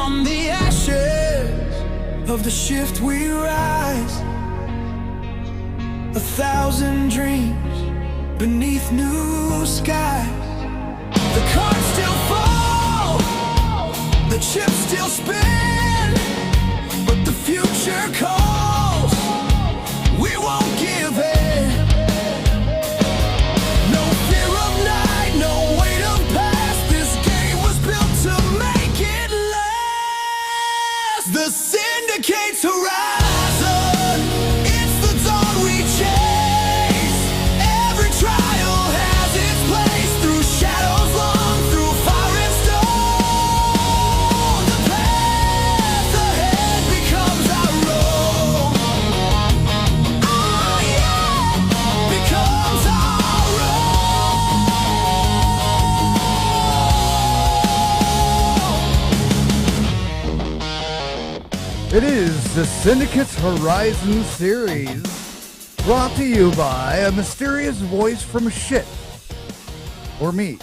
From the ashes of the shift we rise, 1,000 dreams beneath new skies. The cards still fall, the chips still spin, but the future calls. We won't give in. No fear of night, no weight of past. This game was built to make it last. The Syndicate's horizon, it's the dawn we chase. Every trial has its place, through shadows long, through fire and stone. The path ahead becomes our road. Oh yeah, becomes our road. It is the Syndicate's Horizon series, brought to you by a mysterious voice from shit, or me.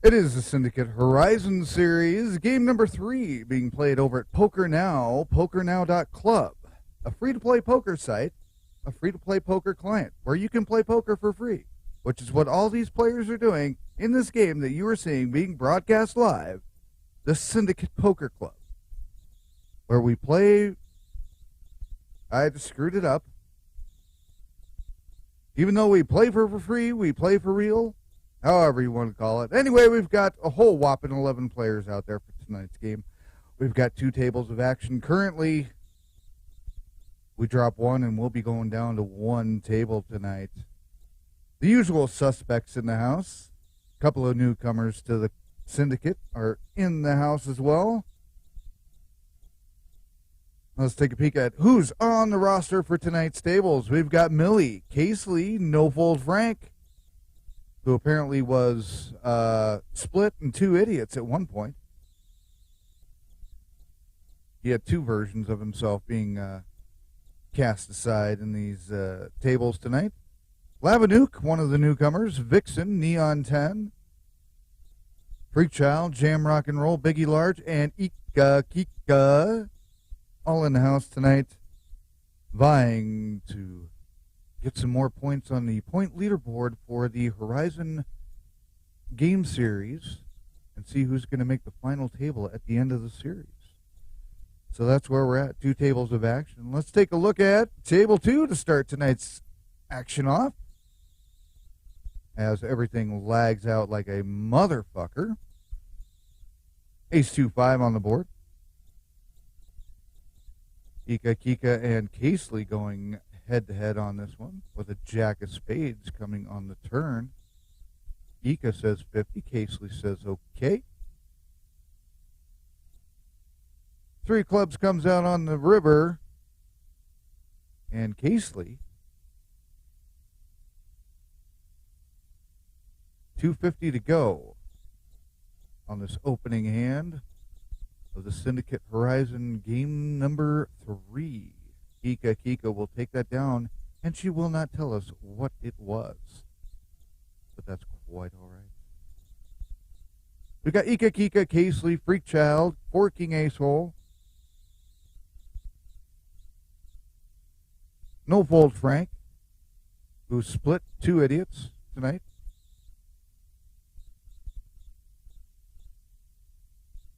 It is the Syndicate Horizon series, game number 3, being played over at Poker Now, pokernow.club, a free-to-play poker site, a free-to-play poker client, where you can play poker for free, which is what all these players are doing in this game that you are seeing being broadcast live, the Syndicate Poker Club, where we play. I just screwed it up. Even though we play for free, we play for real, however you want to call it. Anyway, we've got a whole whopping 11 players out there for tonight's game. We've got 2 tables of action. Currently, we drop 1, and we'll be going down to 1 table tonight. The usual suspects in the house. A couple of newcomers to the Syndicate are in the house as well. Let's take a peek at who's on the roster for tonight's tables. We've got Millie, Casely, No Fold Frank, who apparently was split in 2 idiots at one point. He had 2 versions of himself being cast aside in these tables tonight. Lavanook, one of the newcomers, Vixen, Neon 10, Freak Child, Jam Rock and Roll, Biggie Large, and Ika Kika, all in the house tonight, vying to get some more points on the point leaderboard for the Horizon game series and see who's going to make the final table at the end of the series. So that's where we're at, 2 tables of action. Let's take a look at table 2 to start tonight's action off, as everything lags out like a motherfucker. Ace 2-5 on the board. Ika Kika and Casely going head-to-head on this one, with a Jack of Spades coming on the turn. Ika says 50, Casely says okay. 3 clubs comes out on the river, and Casely, 250 to go on this opening hand of the Syndicate Horizon game number 3. Ika Kika will take that down, and she will not tell us what it was. But that's quite all right. We got Ika Kika, Casely, Freak Child, 4 King Ace Hole, No Fold Frank, who split 2 idiots tonight.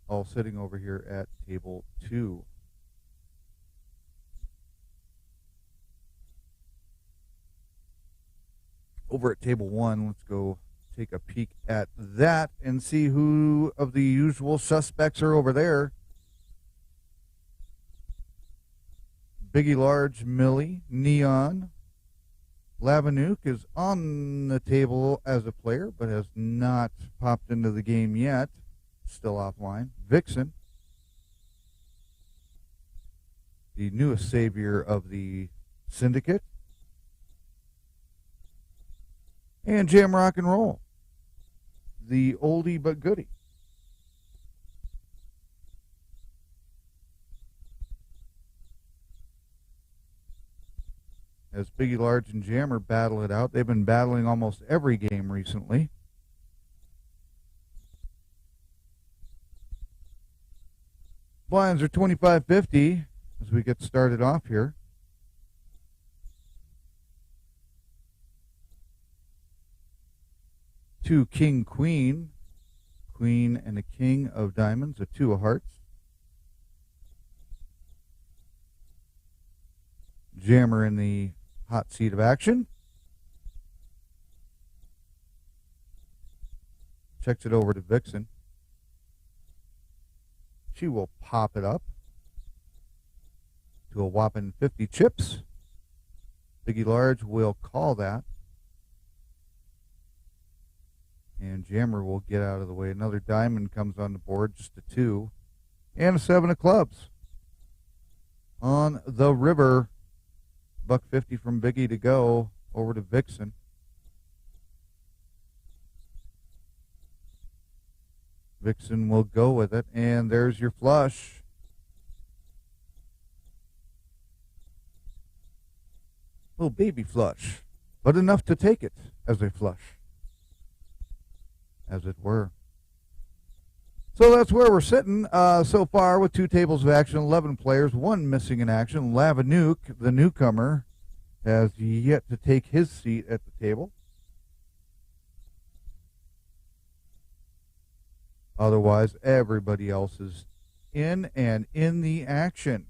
All sitting over here at table 2. Over at table 1, let's go take a peek at that and see who of the usual suspects are over there. Biggie Large, Millie, Neon. Lavanook is on the table as a player, but has not popped into the game yet. Still offline. Vixen, the newest savior of the Syndicate. And Jam Rock and Roll, the oldie but goodie. as Biggie Large and Jammer battle it out. They've been battling almost every game recently. Blinds are 25-50 as we get started off here. Two King Queen. Queen and a King of Diamonds, a two of hearts. Jammer in the hot seat of action. Checks it over to Vixen. She will pop it up to a whopping 50 chips. Biggie Large will call that. And Jammer will get out of the way. Another diamond comes on the board, just a two. And a seven of clubs. On the river. $1.50 from Biggie to go. Over to Vixen. Vixen will go with it. And there's your flush. Little baby flush. But enough to take it as a flush. As it were. So that's where we're sitting so far with two tables of action, 11 players, one missing in action. Lavanook, the newcomer, has yet to take his seat at the table. Otherwise, everybody else is in and in the action.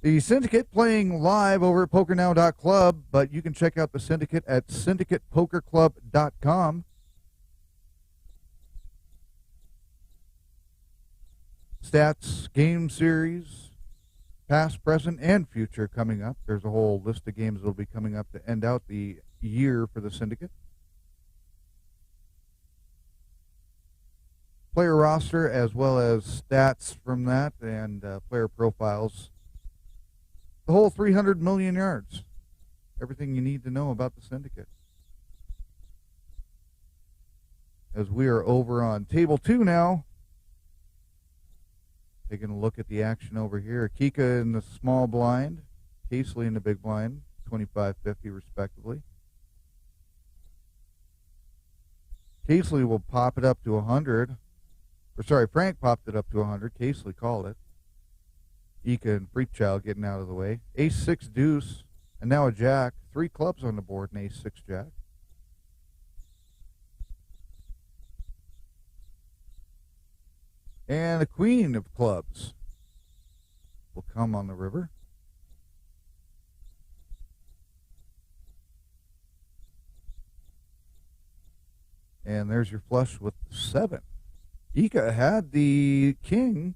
The Syndicate playing live over at PokerNow.club, but you can check out the Syndicate at SyndicatePokerClub.com. Stats, game series, past, present, and future coming up. There's a whole list of games that will be coming up to end out the year for the Syndicate. Player roster as well as stats from that and player profiles. The whole 300 million yards. Everything you need to know about the Syndicate. As we are over on table 2 now. Taking a look at the action over here. Kika in the small blind. Casely in the big blind. 25-50 respectively. Casely will pop it up to 100. Frank popped it up to 100. Casely called it. Ika and Freakchild getting out of the way. Ace-6 deuce, and now a jack. 3 clubs on the board, and ace-6 jack. And a queen of clubs will come on the river. And there's your flush with the 7. Ika had the king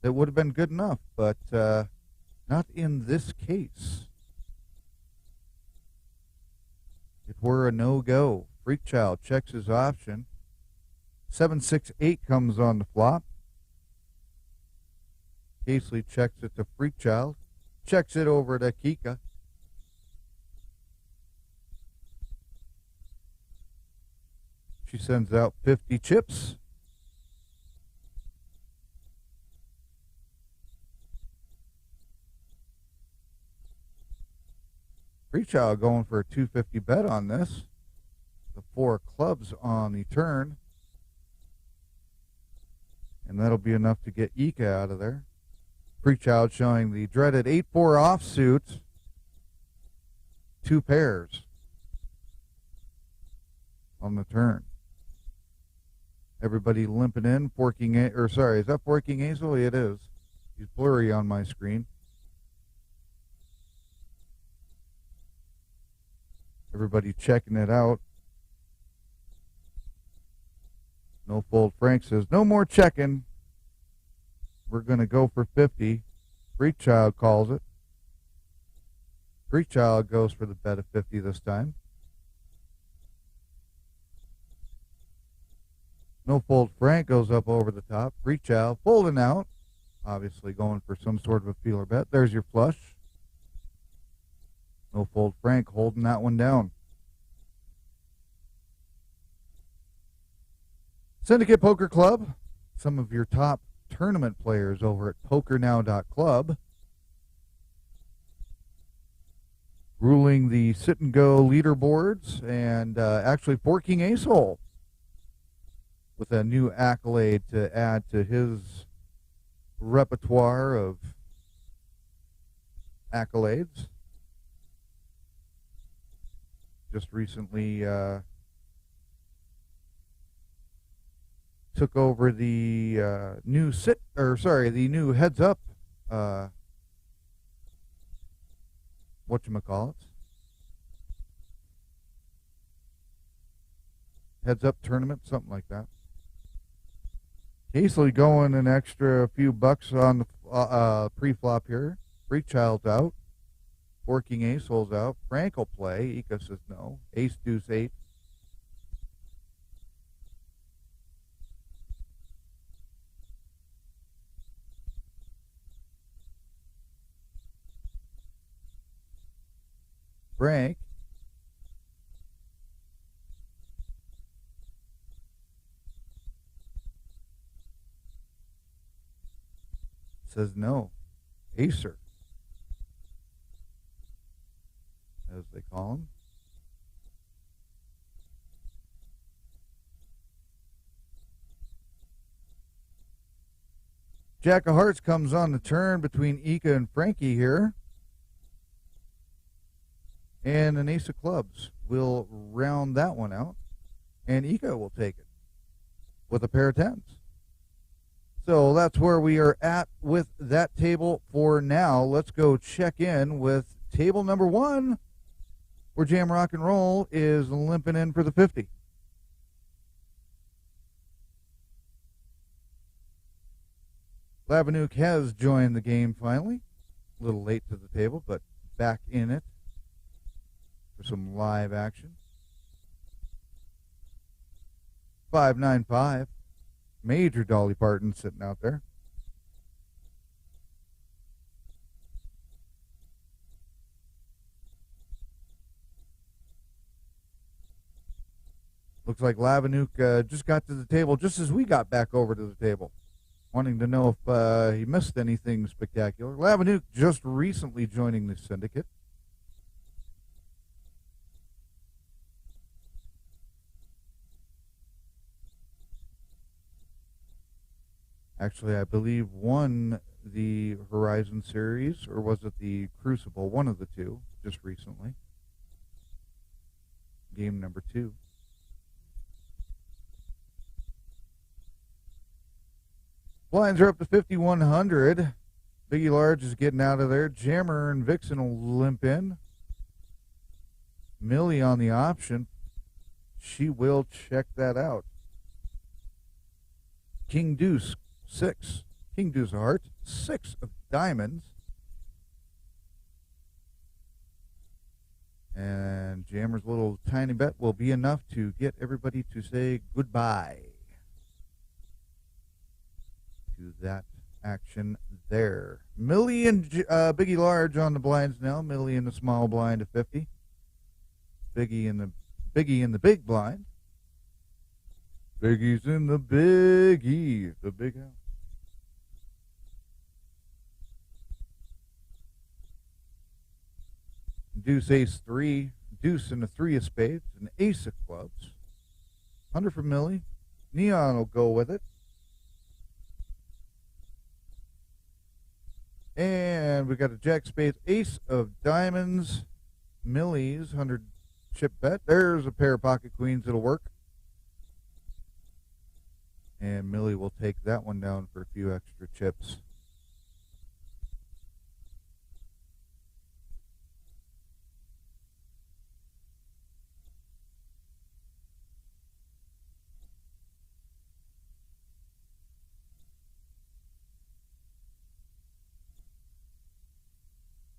that would have been good enough, but not in this case. It were a no-go. Freakchild checks his option. 7-6-8 comes on the flop. Casely checks it to Freakchild. Checks it over to Kika. She sends out 50 chips. Freakchild going for a 250 bet on this. The 4 clubs on the turn. And that'll be enough to get Ika out of there. Freakchild showing the dreaded 8-4 offsuit. 2 pairs on the turn. Everybody limping in. Is that Forking Hazel? It is. He's blurry on my screen. Everybody checking it out. No Fold Frank says, no more checking. We're going to go for 50. Freakchild calls it. Freakchild goes for the bet of 50 this time. No Fold Frank goes up over the top. Freakchild folding out. Obviously going for some sort of a feeler bet. There's your flush. No Fold Frank holding that one down. Syndicate Poker Club. Some of your top tournament players over at PokerNow.club. ruling the sit and go leaderboards, and actually forking Ace Hole with a new accolade to add to his repertoire of accolades. Just recently took over the the new heads up whatchamacallit, heads up tournament, something like that. Easily going an extra few bucks on the pre-flop here. Freak Child's out. Working Ace Hole's out. Frank will play. Ika says no. Ace Deuce 8. Frank says no. Acer, as they call him. Jack of Hearts comes on the turn between Ika and Frankie here. And an Ace of Clubs will round that one out. And Ika will take it with a pair of tens. So that's where we are at with that table for now. Let's go check in with table number 1, where Jam Rock and Roll is limping in for the 50. Lavanook has joined the game finally. A little late to the table, but back in it for some live action. 595. Major Dolly Parton sitting out there. Looks like Lavanook just got to the table just as we got back over to the table, wanting to know if he missed anything spectacular. Lavanook just recently joining the Syndicate. Actually, I believe won the Horizon Series, or was it the Crucible? One of the two, just recently. Game number 2. Blinds are up to 5,100. Biggie Large is getting out of there. Jammer and Vixen will limp in. Millie on the option. She will check that out. King Deuce 6. King Deuce of Hearts. 6 of diamonds. And Jammer's little tiny bet will be enough to get everybody to say goodbye to that action there. Millie and Biggie Large on the blinds now. Millie in the small blind of 50. Biggie in the big blind. Biggie's in the biggie, the big house. Deuce Ace 3, Deuce in the 3 of spades, an Ace of Clubs. 100 for Millie. Neon will go with it. And we got a Jack Spades, Ace of Diamonds, Millie's 100 chip bet. There's a pair of pocket queens that'll work. And Millie will take that one down for a few extra chips.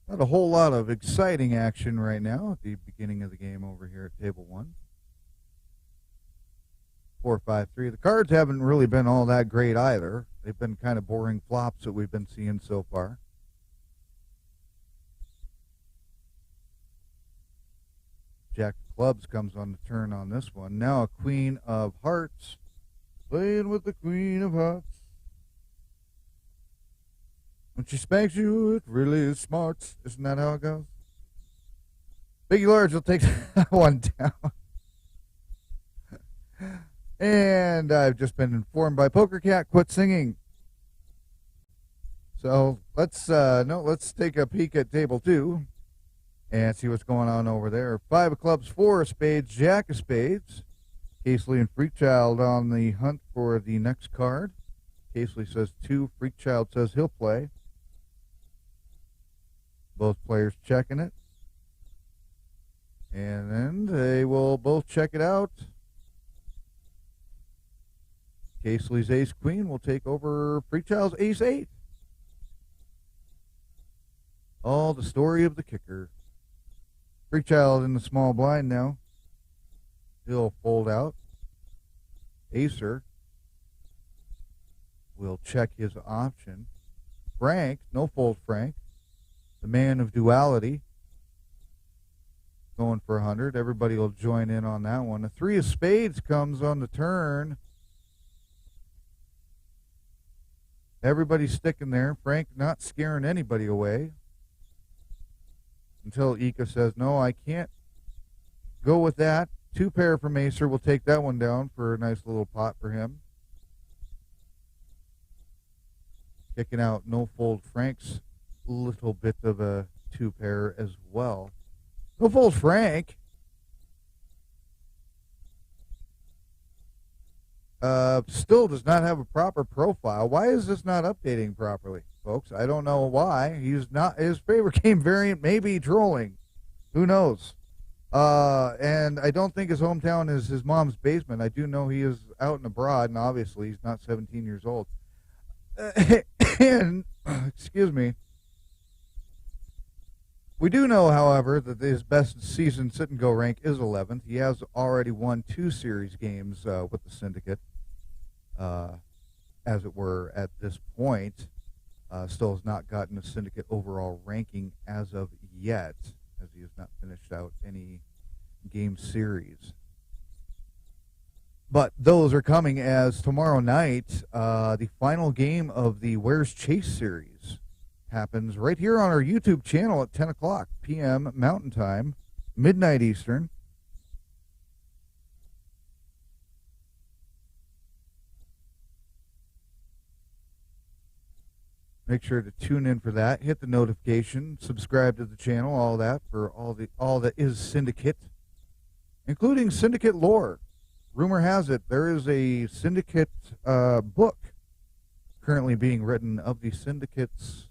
Not a whole lot of exciting action right now at the beginning of the game over here at table 1. 4, 5, 3. The cards haven't really been all that great either. They've been kind of boring flops that we've been seeing so far. Jack of Clubs comes on the turn on this one. Now a Queen of Hearts. Playing with the Queen of Hearts. When she spanks you, it really is smart. Isn't that how it goes? Biggie Large will take that one down. And I've just been informed by Poker Cat, quit singing. So let's take a peek at table 2 and see what's going on over there. 5 of clubs, 4 of spades, jack of spades. Casely and Freakchild on the hunt for the next card. Casely says 2, Freakchild says he'll play. Both players checking it. And then they will both check it out. Casely's ace-queen will take over Freakchild's ace-8. Oh, the story of the kicker. Freakchild in the small blind now. He'll fold out. Acer will check his option. Frank, no fold Frank. The man of duality. Going for 100. Everybody will join in on that one. The 3 of spades comes on the turn. Everybody's sticking there. Frank not scaring anybody away. Until Ika says, no, I can't go with that. 2 pair from Acer. We'll take that one down for a nice little pot for him. Kicking out no fold Frank's little bit of a 2 pair as well. No fold Frank. Still does not have a proper profile. Why is this not updating properly, folks? I don't know why. He's not his favorite game variant, maybe trolling. Who knows? And I don't think his hometown is his mom's basement. I do know he is out and abroad, and obviously he's not 17 years old. And excuse me. We do know, however, that his best season sit-and-go rank is 11th. He has already won 2 series games with the Syndicate, as it were, at this point. Still has not gotten a Syndicate overall ranking as of yet, as he has not finished out any game series. But those are coming as tomorrow night, the final game of the Where's Chase series happens right here on our YouTube channel at 10 o'clock p.m. Mountain Time, midnight Eastern. Make sure to tune in for that. Hit the notification, subscribe to the channel, all that for all that is Syndicate, including Syndicate lore. Rumor has it there is a Syndicate book currently being written of the Syndicate's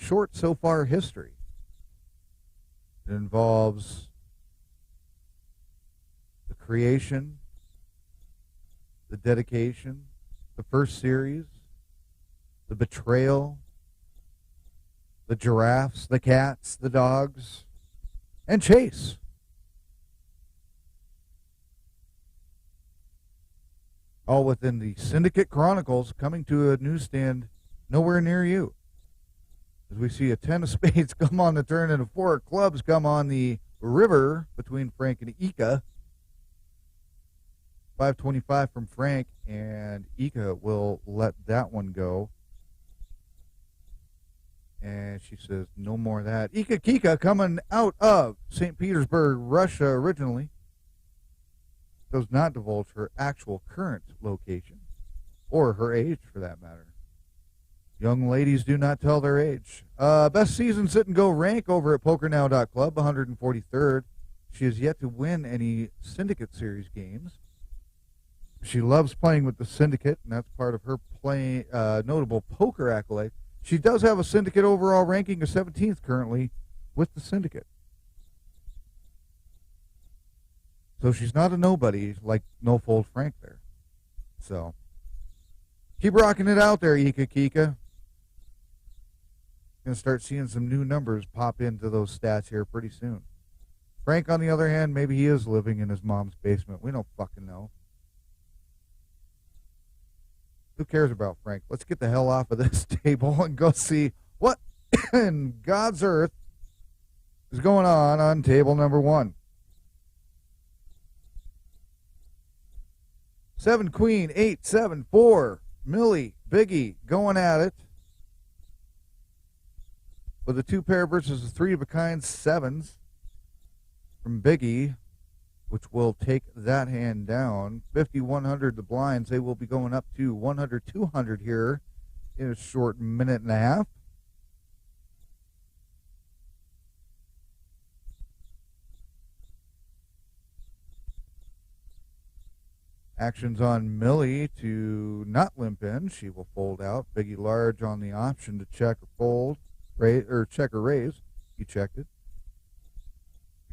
short so far history. It involves the creation, the dedication, the first series, the betrayal, the giraffes, the cats, the dogs, and Chase. All within the Syndicate Chronicles, coming to a newsstand nowhere near you. As we see a 10 of spades come on the turn and a 4 of clubs come on the river between Frank and Ika. 525 from Frank, and Ika will let that one go. And she says, no more of that. Ika Kika coming out of St. Petersburg, Russia originally. Does not divulge her actual current location, or her age for that matter. Young ladies do not tell their age. Best season sit-and-go rank over at PokerNow.club, 143rd. She has yet to win any Syndicate Series games. She loves playing with the Syndicate, and that's part of her notable poker accolade. She does have a Syndicate overall ranking of 17th currently with the Syndicate. So she's not a nobody like No Fold Frank there. So keep rocking it out there, Ika Kika. Going to start seeing some new numbers pop into those stats here pretty soon. Frank, on the other hand, maybe he is living in his mom's basement. We don't fucking know. Who cares about Frank? Let's get the hell off of this table and go see what in God's earth is going on table number 1. 7 Queen, 8, 7, 4. Millie, Biggie going at it. with a 2 pair versus a 3 of a kind 7s from Biggie, which will take that hand down. 50-100 the blinds. They will be going up to 100-200 here in a short minute and a half. Action's on Millie to not limp in. She will fold out. Biggie large on the option to check or fold, or check or raise. He checked it.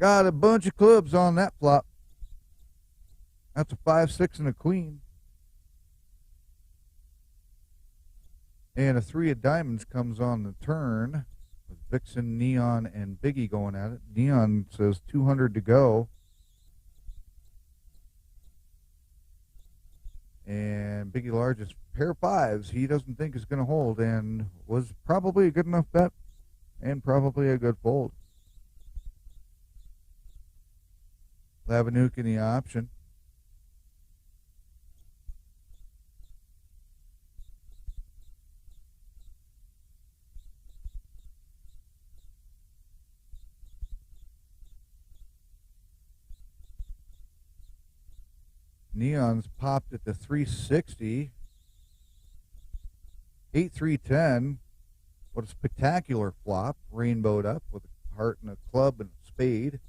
Got a bunch of clubs on that flop. That's a 5-6 and a queen. And a 3 of diamonds comes on the turn with Vixen, Neon, and Biggie going at it. Neon says 200 to go. And Biggie Large's pair of 5s he doesn't think is going to hold, and was probably a good enough bet and probably a good fold. Lavanook in the option. Neon's popped at the 360. 8-3-10. What a spectacular flop. Rainbowed up with a heart and a club and a spade.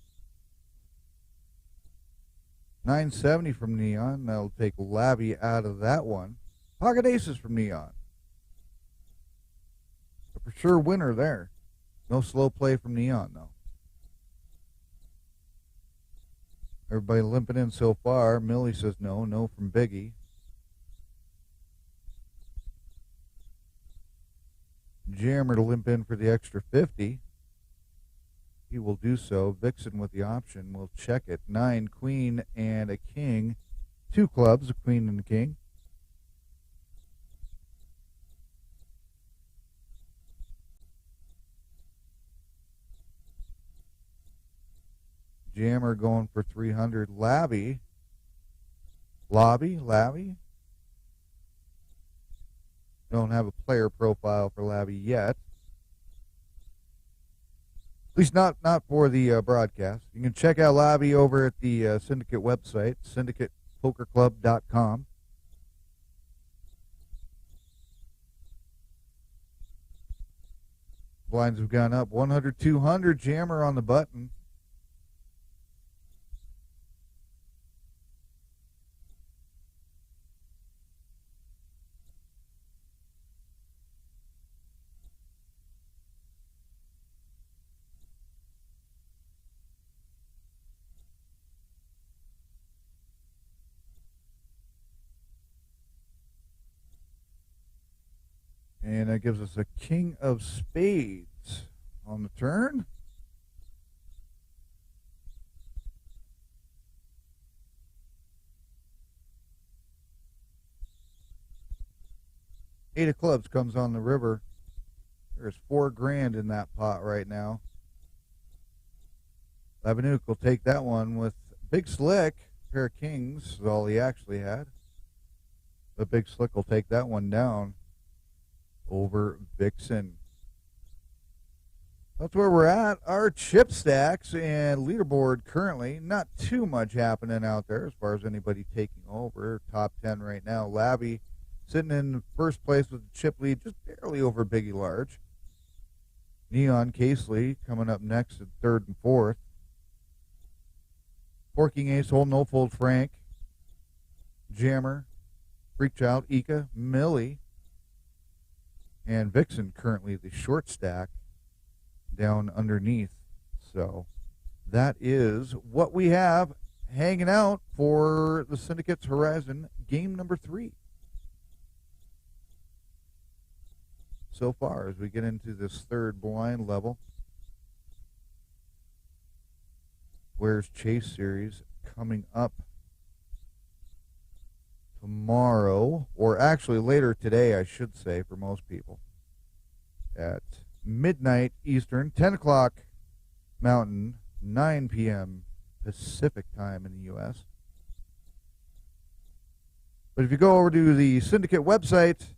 970 from Neon. That'll take Labby out of that one. Pocket aces from Neon. A for sure winner there. No slow play from Neon, though. Everybody limping in so far. Millie says no. No from Biggie. Jammer to limp in for the extra 50. He will do so. Vixen with the option will check it. 9, queen, and a king. 2 clubs, a queen and a king. Jammer going for 300. Labby. Don't have a player profile for Labby yet. At least not for the broadcast. You can check out Labby over at the Syndicate website, syndicatepokerclub.com. Blinds have gone up. 100-200. Jammer on the button. And that gives us a king of spades on the turn. Eight of clubs comes on the river. There's $4,000 in that pot right now. Lavanook will take that one with Big Slick. Pair of kings is all he actually had. But Big Slick will take that one down over Vixen. That's where we're at. Our chip stacks and leaderboard currently. Not too much happening out there as far as anybody taking over. Top 10 right now. Labby sitting in first place with the chip lead, just barely over Biggie Large. Neon Casely coming up next at third and fourth. Forking Ace Hole, No Fold Frank. Jammer, Freakchild, Ika, Millie, and Vixen currently the short stack down underneath. So that is what we have hanging out for the Syndicate's Horizon game number 3. So far as we get into this third blind level. Where's Chase Series coming up tomorrow, or actually later today, I should say, for most people, at midnight Eastern, 10 o'clock Mountain, 9 p.m. Pacific time in the U.S. But if you go over to the Syndicate website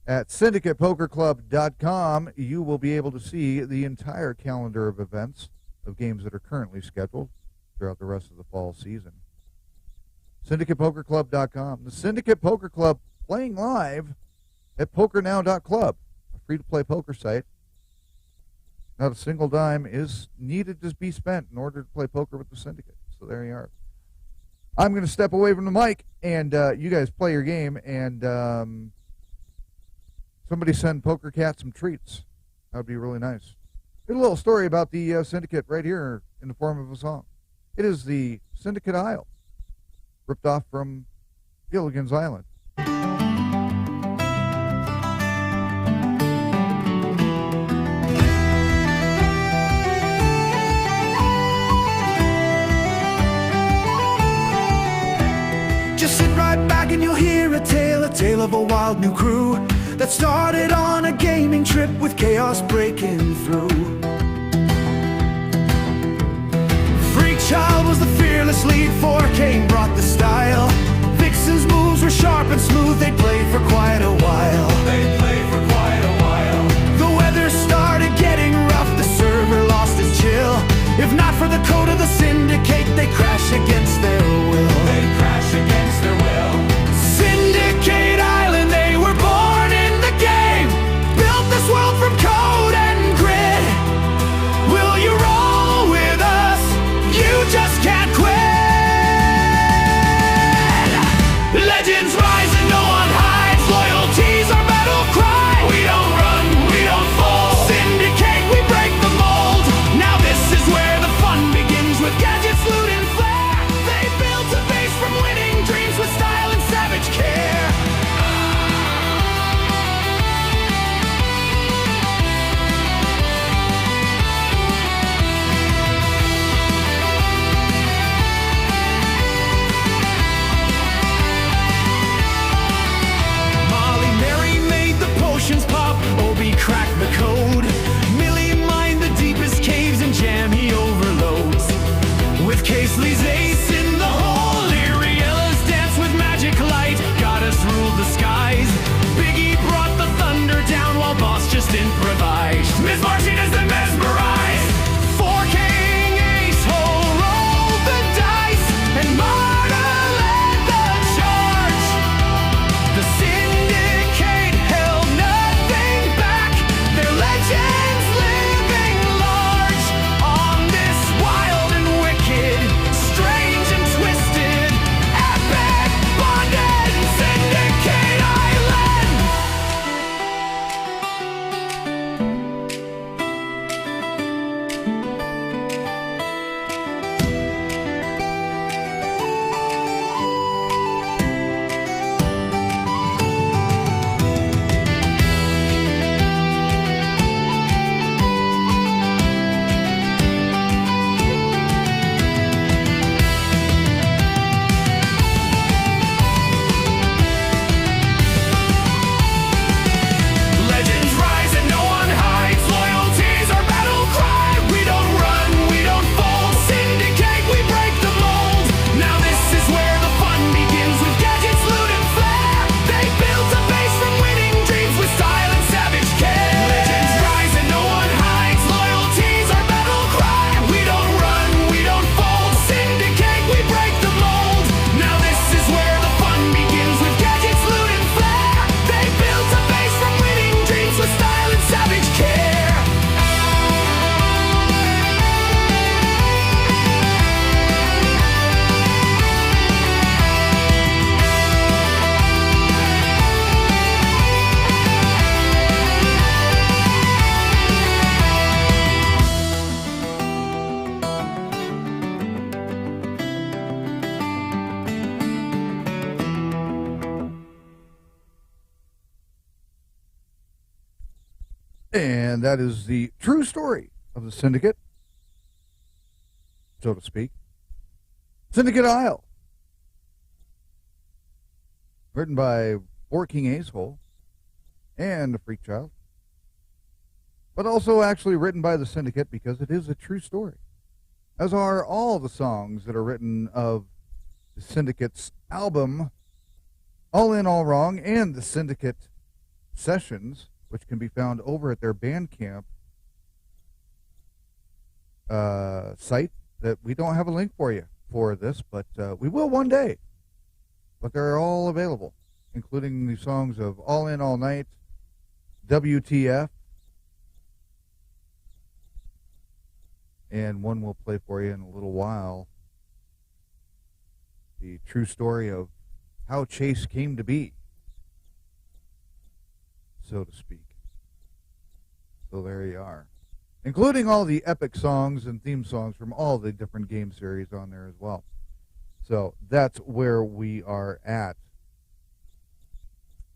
At syndicatepokerclub.com, you will be able to see the entire calendar of events of games that are currently scheduled throughout the rest of the fall season. syndicatepokerclub.com. The Syndicate Poker Club playing live at pokernow.club, a free-to-play poker site. Not a single dime is needed to be spent in order to play poker with the Syndicate. So there you are. I'm going to step away from the mic, and you guys play your game, and somebody send Poker Cat some treats. That would be really nice. Get a little story about the Syndicate right here in the form of a song. It is the Syndicate Isle, ripped off from Gilligan's Island. Just sit right back and you'll hear a tale of a wild new crew that started on a gaming trip with chaos breaking through. Freak Child was the fearless lead, 4K brought the style. Vixen's moves were sharp and smooth, they played for quite a while. The weather started getting rough, the server lost its chill. If not for the code of the Syndicate, they crash against their will. Syndicate Island, they were born in the game, built this world from code and grit. Will you roll with us? You just can't quit. Legends rise and no one hides. Loyalty's our battle cry. We don't run, we don't fold. Syndicate, we break the mold. Now this is where the fun begins with gadgets, loot and flair. They built a base from winning dreams with style and savage care. Molly Mary made the potions pop, Obi cracked the code. Millie mined the deepest caves and Jammy overloads. With Casely's ace in the hole, Iriella's dance with magic light. Goddess ruled the skies. Biggie brought the thunder down while Boss just improvised. Miss Martinez then mesmerized. 4King Ace Hole rolled the dice, and Marta led the charge. The Syndicate held nothing back, their legends living large. On this wild and wicked, strange and twisted, epic, bonded Syndicate Island. Legends rise and no one hides. Loyalty's our battle cry. We don't run, we don't fold. Syndicate, we break the mold. Now this is where the fun begins with gadgets, loot and flair. They built a base from winning dreams with style and savage care. Legends rise and no one hides. Loyalty's our battle cry. We don't run, we don't fold. Syndicate, we break the mold. Now this is where the fun begins with gadgets, loot and flair. They built a base from winning dreams with style and savage care. And that is the true story of the Syndicate, so to speak. Syndicate Isle. Written by King Ace Hole and the Freak Child. But also actually written by the Syndicate because it is a true story. As are all the songs that are written of the Syndicate's album, All In, All Wrong, and the Syndicate sessions, which can be found over at their Bandcamp site. That we don't have a link for you for this, but we will one day. But they're all available, including the songs of All In All Night, WTF, and one we'll play for you in a little while. The true story of how Chase came to be, so to speak. So there you are. Including all the epic songs and theme songs from all the different game series on there as well. So that's where we are at.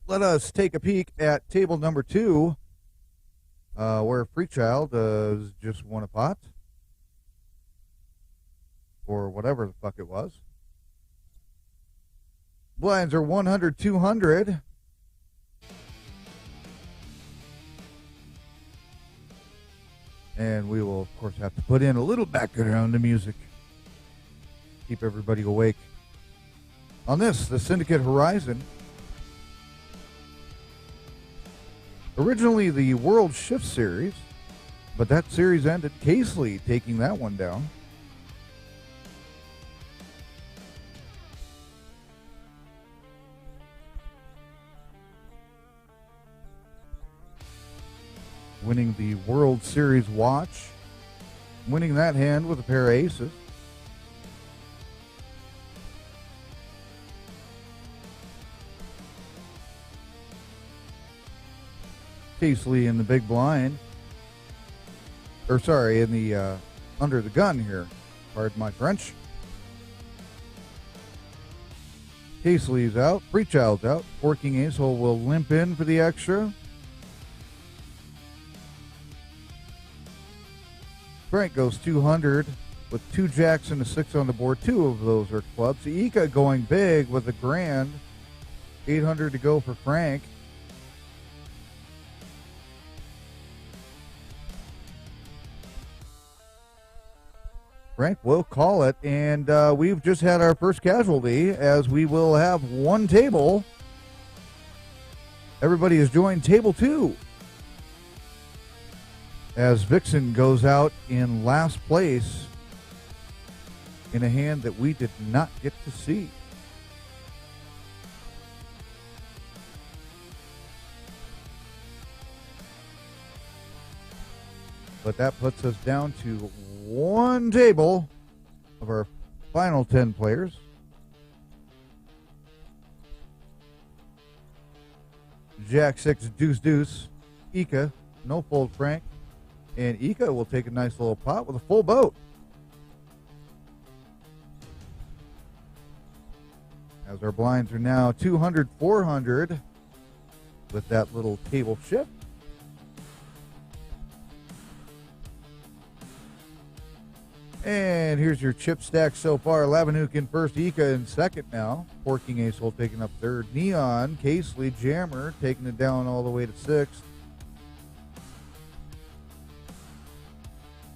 Let us take a peek at table number 2, where Freechild has just won a pot. Or whatever the fuck it was. Blinds are 100, 200. And we will, of course, have to put in a little background music. Keep everybody awake. On this, the Syndicate Horizon. Originally the World Shift Series, but that series ended. Casely taking that one down. Winning the World Series watch. Winning that hand with a pair of aces. Casely in the big blind. Or sorry, in the under the gun here. Pardon my French. Casely's out. Freechild's out. Forking ace hole will limp in for the extra. Frank goes 200 with 2 jacks and a 6 on the board. 2 of those are clubs. Ika going big with a grand. 800 to go for Frank. Frank will call it, and we've just had our first casualty, as we will have one table. Everybody has joined table 2. As Vixen goes out in last place in a hand that we did not get to see. But that puts us down to one table of our final 10 players. Jack 6, deuce, deuce. Ika, no fold Frank. And Ika will take a nice little pot with a full boat. As our blinds are now 200, 400 with that little table shift. And here's your chip stack so far. Lavanuk in first, Ika in second now. Forking ace hole taking up third. Neon, Casely, Jammer taking it down all the way to sixth.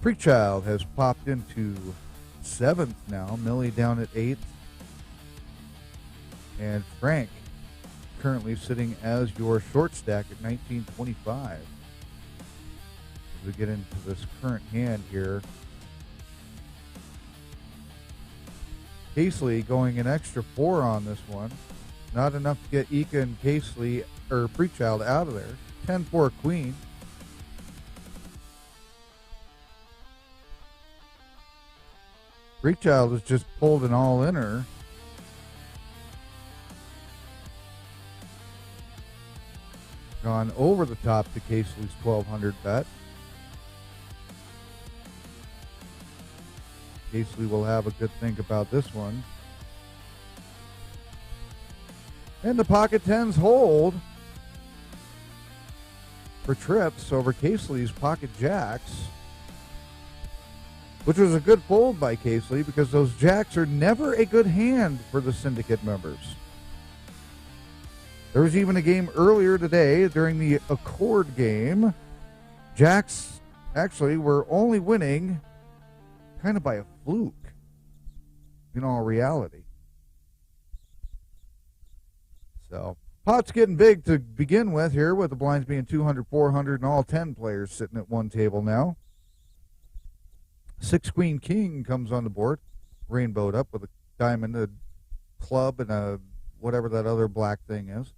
Freechild has popped into seventh now. Millie down at eighth. And Frank currently sitting as your short stack at 1925. As we get into this current hand here. Casely going an extra 4 on this one. Not enough to get Ika and Casely, or Freechild, out of there. 10-4 queen. Freechild has just pulled an all-inner. Gone over the top to Casely's 1,200 bet. Casely will have a good think about this one. And the pocket tens hold for trips over Casely's pocket jacks, which was a good fold by Casely because those jacks are never a good hand for the Syndicate members. There was even a game earlier today during the Accord game. Jacks actually were only winning kind of by a fluke in all reality. So Pot's getting big to begin with here, with the blinds being 200, 400, and all 10 players sitting at one table now. 6 Queen King comes on the board, rainbowed up with a diamond, a club, and a whatever that other black thing is.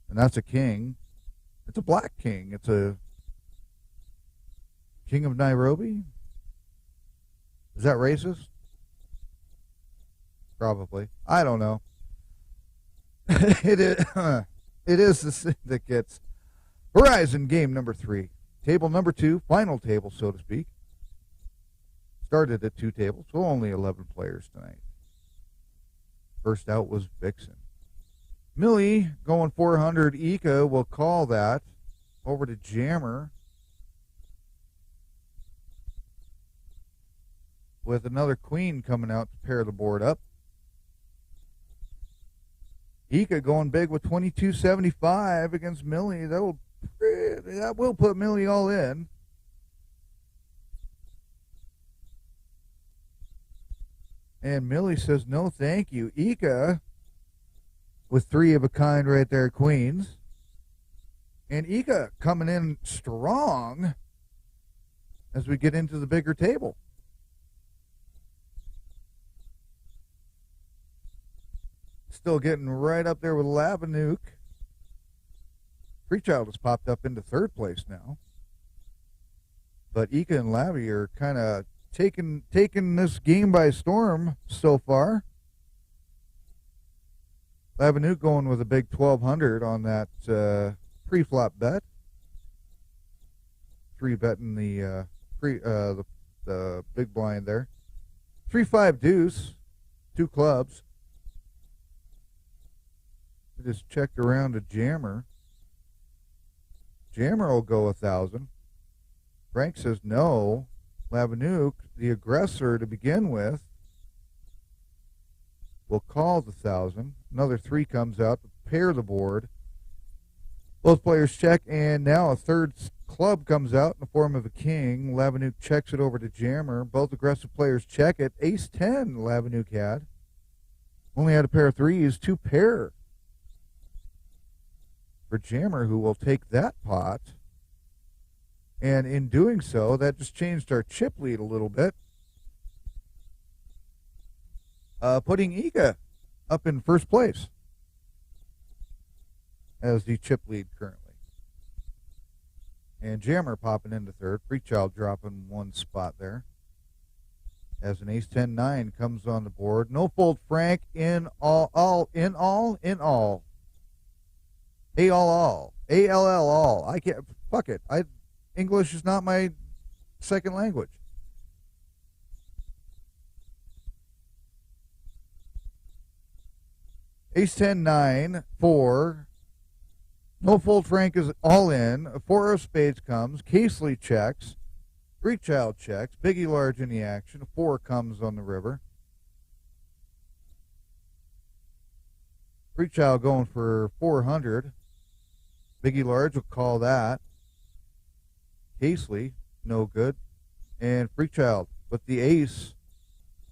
And that's a king. It's a black king. It's a king of Nairobi. Is that racist? Probably. I don't know. It is the Syndicate's Horizon game number 3. Table number 2, final table, so to speak. Started at 2 tables, so only 11 players tonight. First out was Vixen. Millie going 400. Ika will call that. Over to Jammer. With another queen coming out to pair the board up. Ika going big with 22.75 against Millie. That will put Millie all in. And Millie says, no, thank you. Ika with 3 of a kind right there, queens. And Ika coming in strong as we get into the bigger table. Still getting right up there with Lavanook. Freechild has popped up into 3rd place now. But Ika and Lavi are kind of taking this game by storm so far. Lavanook going with a big 1,200 on that pre-flop bet. 3-betting the big blind there. 3-5 deuce, 2 clubs. I just checked around a Jammer. Jammer will go 1,000. Frank says no. Lavanook, the aggressor to begin with, will call the 1,000. Another 3 comes out to pair the board. Both players check, and now a 3rd club comes out in the form of a king. Lavanook checks it over to Jammer. Both aggressive players check it. Ace-10 Lavanook had. Only had a pair of 3s, 2 pair for Jammer, who will take that pot. And in doing so, that just changed our chip lead a little bit. Putting Ika up in 1st place as the chip lead currently. And Jammer popping into 3rd. Freechild dropping 1 spot there. As an ace-10-9 comes on the board. No fold Frank in all. A-L-L-all. I can't, fuck it. English is not my second language. Ace-10-9, 4. No fold Frank is all in. A 4 of spades comes. Casely checks. Freechild checks. Biggie large in the action. A 4 comes on the river. Freechild going for 400. Biggie large will call that. Casely, no good. And Freechild with the ace.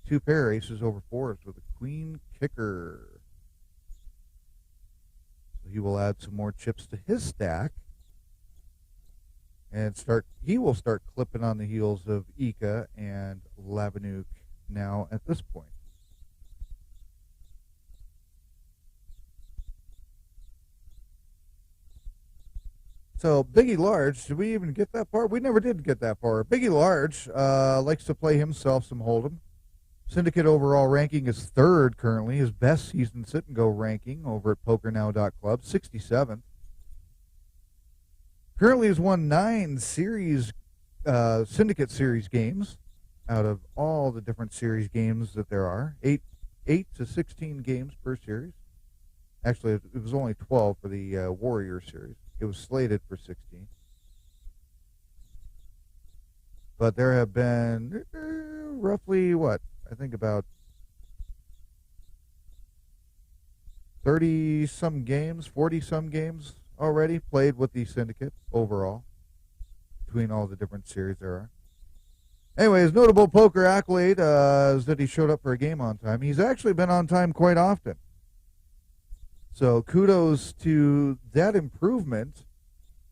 2 pair aces over 4s with a queen kicker. So he will add some more chips to his stack. And he will start clipping on the heels of Ika and Lavanook now at this point. So Biggie Large, did we even get that far? We never did get that far. Biggie Large likes to play himself some Hold'em. Syndicate overall ranking is 3rd currently. His best season sit-and-go ranking over at PokerNow.club, 67th. Currently has won 9 series, Syndicate series games out of all the different series games that there are. 8 to 16 games per series. Actually, it was only 12 for the Warrior series. It was slated for 16. But there have been roughly, I think about 30-some games, 40-some games already played with the Syndicate overall, between all the different series there are. Anyways, notable poker accolade is that he showed up for a game on time. He's actually been on time quite often. So kudos to that improvement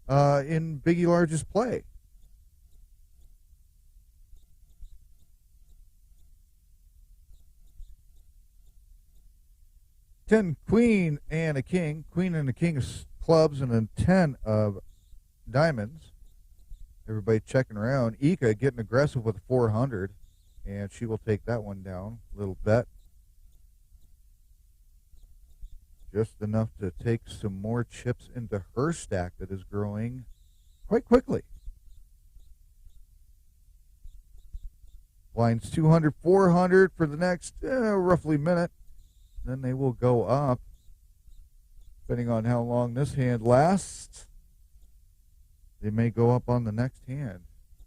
in Biggie Large's play. Ten queen and a king, queen and a king of clubs, and a 10 of diamonds. Everybody checking around. Ika getting aggressive with 400, and she will take that one down. Little bet. Just enough to take some more chips into her stack that is growing quite quickly. Blinds 200, 400 for the next roughly minute. Then they will go up, depending on how long this hand lasts. They may go up on the next hand.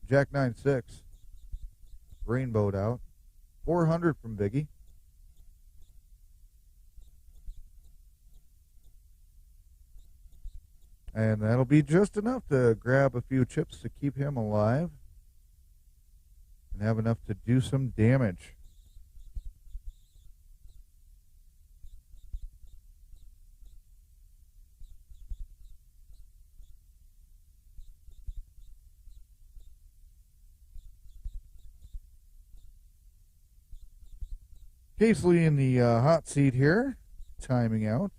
Jack 9-6. Rainbowed out. 400 from Biggie. And that'll be just enough to grab a few chips to keep him alive and have enough to do some damage. Casely in the hot seat here, timing out.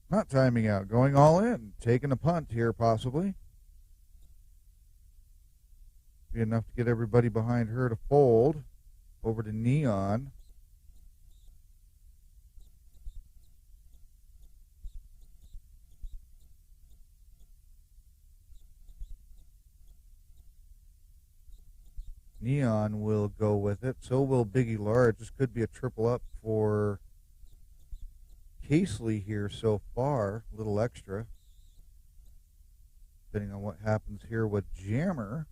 Not timing out, going all in, taking a punt here possibly. Be enough to get everybody behind her to fold over to Neon. Neon will go with it. So will Biggie Large. This could be a triple up for Casely here so far. A little extra. Depending on what happens here with Jammer.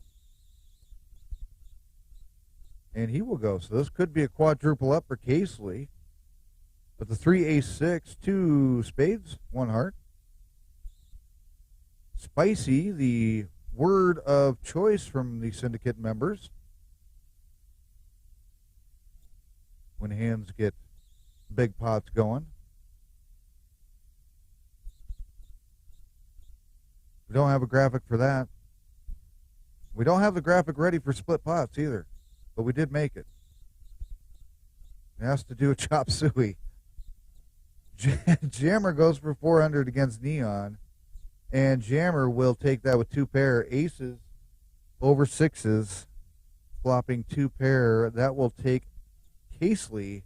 And he will go. So this could be a quadruple up for Casely. But the 3 ace 6, 2 spades, 1 heart. Spicy, the word of choice from the Syndicate members. When hands get big pots going. We don't have a graphic for that. We don't have the graphic ready for split pots either, but we did make it. It has to do with chop suey. Jammer goes for 400 against Neon, and Jammer will take that with 2 pair aces over 6s, flopping 2 pair. That will take Casely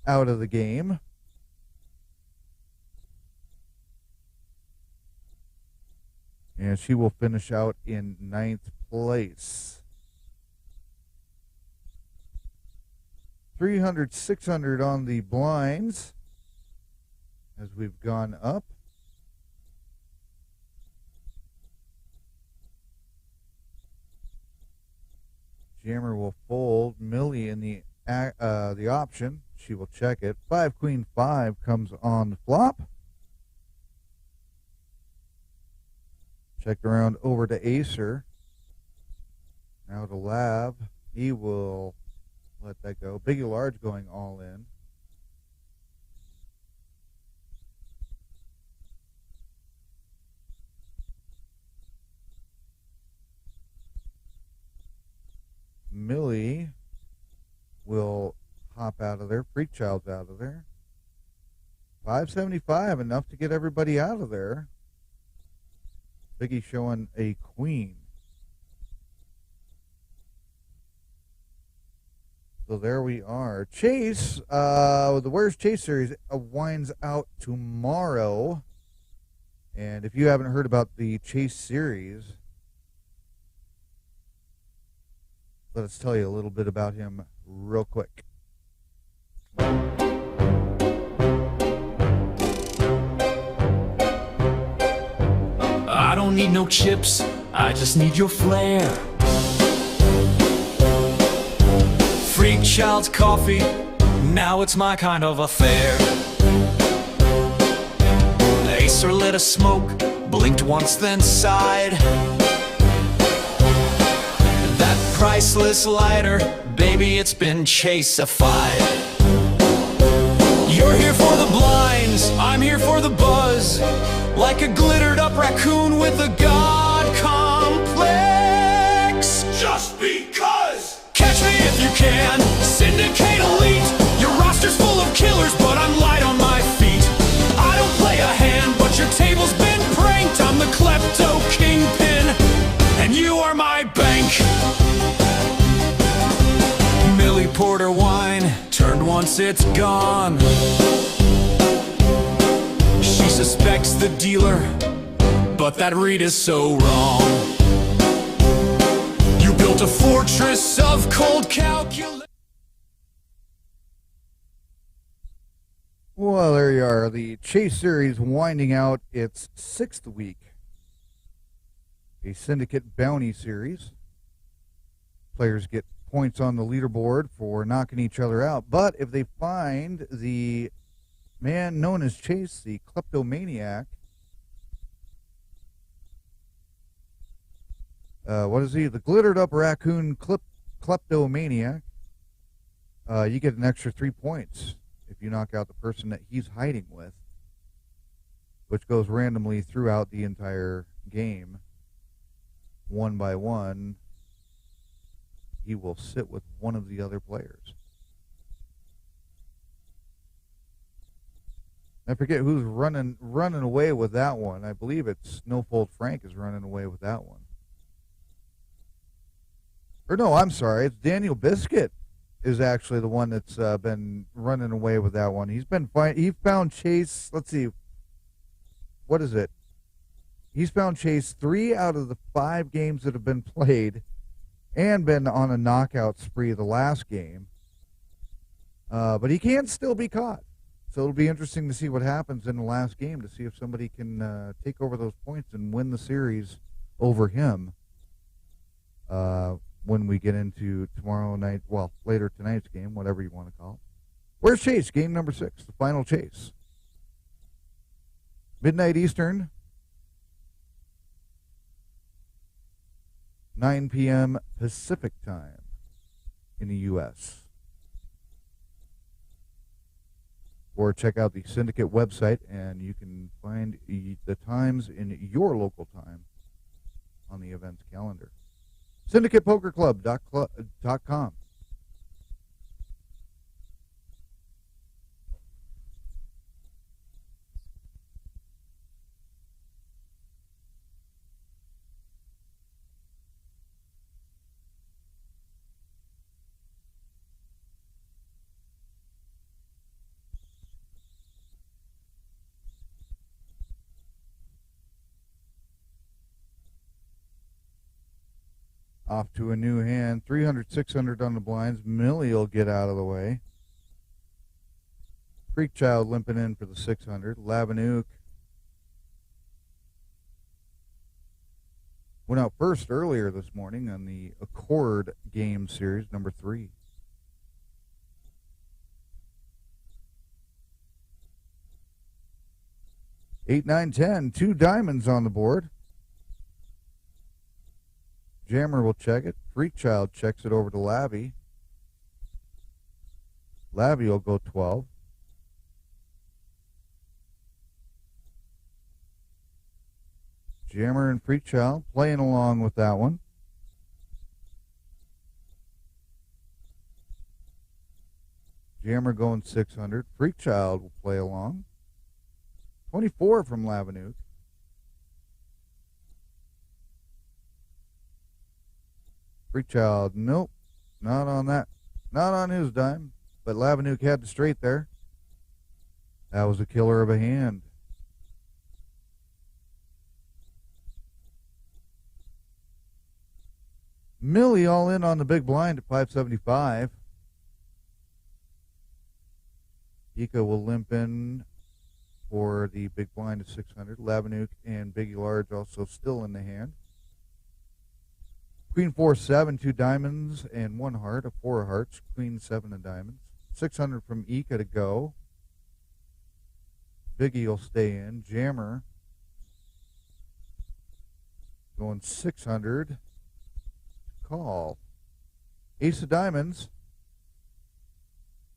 out of the game. And she will finish out in 9th place. 300, 600 on the blinds as we've gone up. Jammer will fold. Millie in the option. She will check it. 5 queen 5 comes on the flop. Checked around over to Acer. Now to Lab. He will let that go. Biggie Large going all in. Millie will hop out of there. Freak Child's out of there. 575, enough to get everybody out of there. Biggie showing a queen. So there we are. Chase, the Where's Chase series winds out tomorrow. And if you haven't heard about the Chase series, let us tell you a little bit about him real quick. I don't need no chips, I just need your flair. Freak Child's coffee, now it's my kind of affair. Acer lit a smoke, blinked once then sighed. That priceless lighter, baby, it's been chase-ified. friends, I'm here for the buzz. Like a glittered up raccoon with a god complex. Just because. Catch me if you can, Syndicate elite. Your roster's full of killers, but I'm light on my feet. I don't play a hand, but your table's been pranked. I'm the klepto kingpin, and you are my bank. Millie Porter wine, turned once it's gone. She suspects the dealer, but that read is so wrong. You built a fortress of cold calculation. Well, there you are. The Chase series winding out its 6th week. A Syndicate bounty series. Players get points on the leaderboard for knocking each other out. But if they find the man known as Chase, the kleptomaniac, what is he? The glittered up raccoon kleptomaniac, you get an extra 3 points if you knock out the person that he's hiding with, which goes randomly throughout the entire game. One by one, he will sit with one of the other players. I forget who's running away with that one. I believe it's Snowfold Frank is running away with that one. Or no, I'm sorry, it's Daniel Biscuit is actually the one that's been running away with that one. He found Chase, let's see, what is it? He's found Chase 3 out of the 5 games that have been played and been on a knockout spree the last game. But he can still be caught. So it'll be interesting to see what happens in the last game to see if somebody can take over those points and win the series over him when we get into tomorrow night, well, later tonight's game, whatever you want to call it. Where's Chase? Game number 6, the final chase. Midnight Eastern, 9 p.m. Pacific time in the U.S. Or check out the Syndicate website, and you can find the times in your local time on the events calendar. SyndicatePokerClub.com. Off to a new hand. 300, 600 on the blinds. Millie will get out of the way. Freakchild limping in for the 600. Lavanook went out first earlier this morning on the Accord game series, number 3. Eight, 9, 10. 2 diamonds on the board. Jammer will check it. Freakchild checks it over to Lavi. Lavi will go 12. Jammer and Freakchild playing along with that one. Jammer going 600. Freakchild will play along. 24 from Lavanook. Freakchild, nope, not on that. Not on his dime. But Lavanook had the straight there. That was a killer of a hand. Millie all in on the big blind at 575. Ika will limp in for the big blind at 600. Lavanook and Biggie Large also still in the hand. Queen 4, 7, 2 diamonds and 1 heart, a 4 of hearts. Queen 7 of diamonds. 600 from Ika to go. Biggie will stay in. Jammer going 600. Call. Ace of diamonds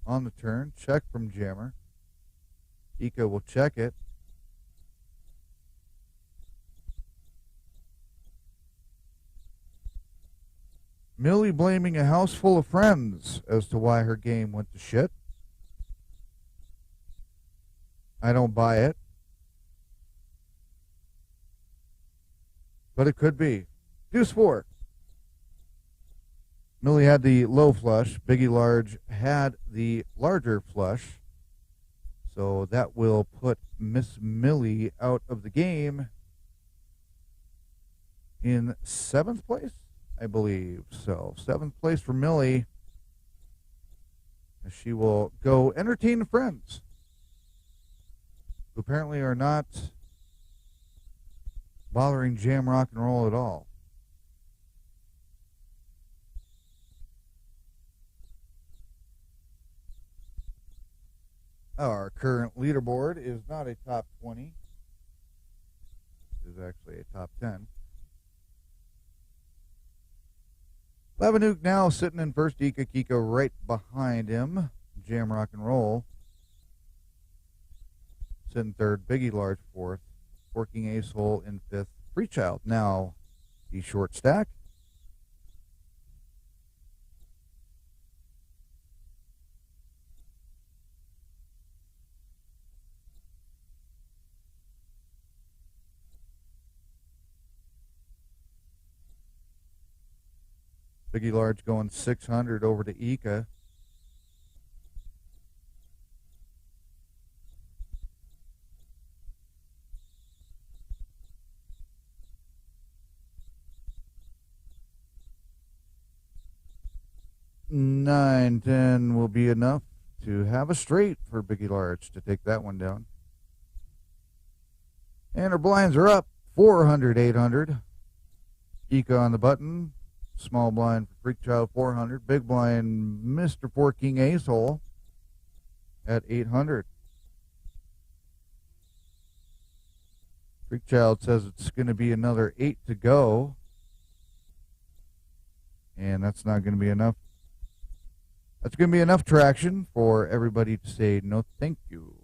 on the turn. Check from Jammer. Ika will check it. Millie blaming a house full of friends as to why her game went to shit. I don't buy it. But it could be. Deuce 4. Millie had the low flush. Biggie Large had the larger flush. So that will put Miss Millie out of the game in 7th place, I believe. So 7th place for Millie. She will go entertain friends who apparently are not bothering jam rock and roll at all. Our current leaderboard is not a top 20. It is actually a top 10. Lavanuk now sitting in first. Ika Kiko right behind him. Jam rock and roll. Sitting third. Biggie Large fourth. Working Ace Hole in fifth. Free Child now the short stack. Biggie Large going 600 over to Ika. Nine, 10 will be enough to have a straight for Biggie Large to take that one down. And our blinds are up 400, 800. Ika on the button. Small blind for Freak Child 400. Big blind Mr. Four King Ace Hole at 800. Freak Child says it's going to be another 8 to go. And that's not going to be enough. That's going to be enough traction for everybody to say no thank you.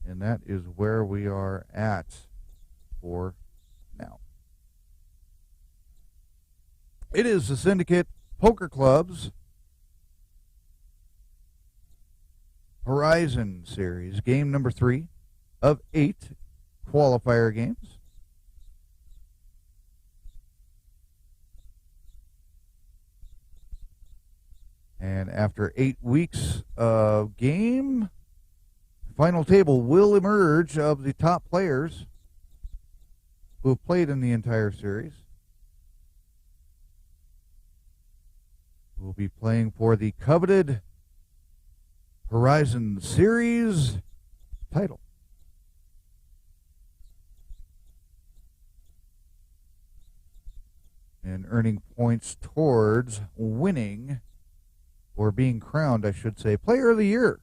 And that is where we are at for now. It is the Syndicate Poker Club's Horizon Series, game number 3 of 8 qualifier games. And after 8 weeks of game, final table will emerge of the top players who have played in the entire series. We'll be playing for the coveted Horizon Series title. And earning points towards winning, or being crowned, I should say, Player of the Year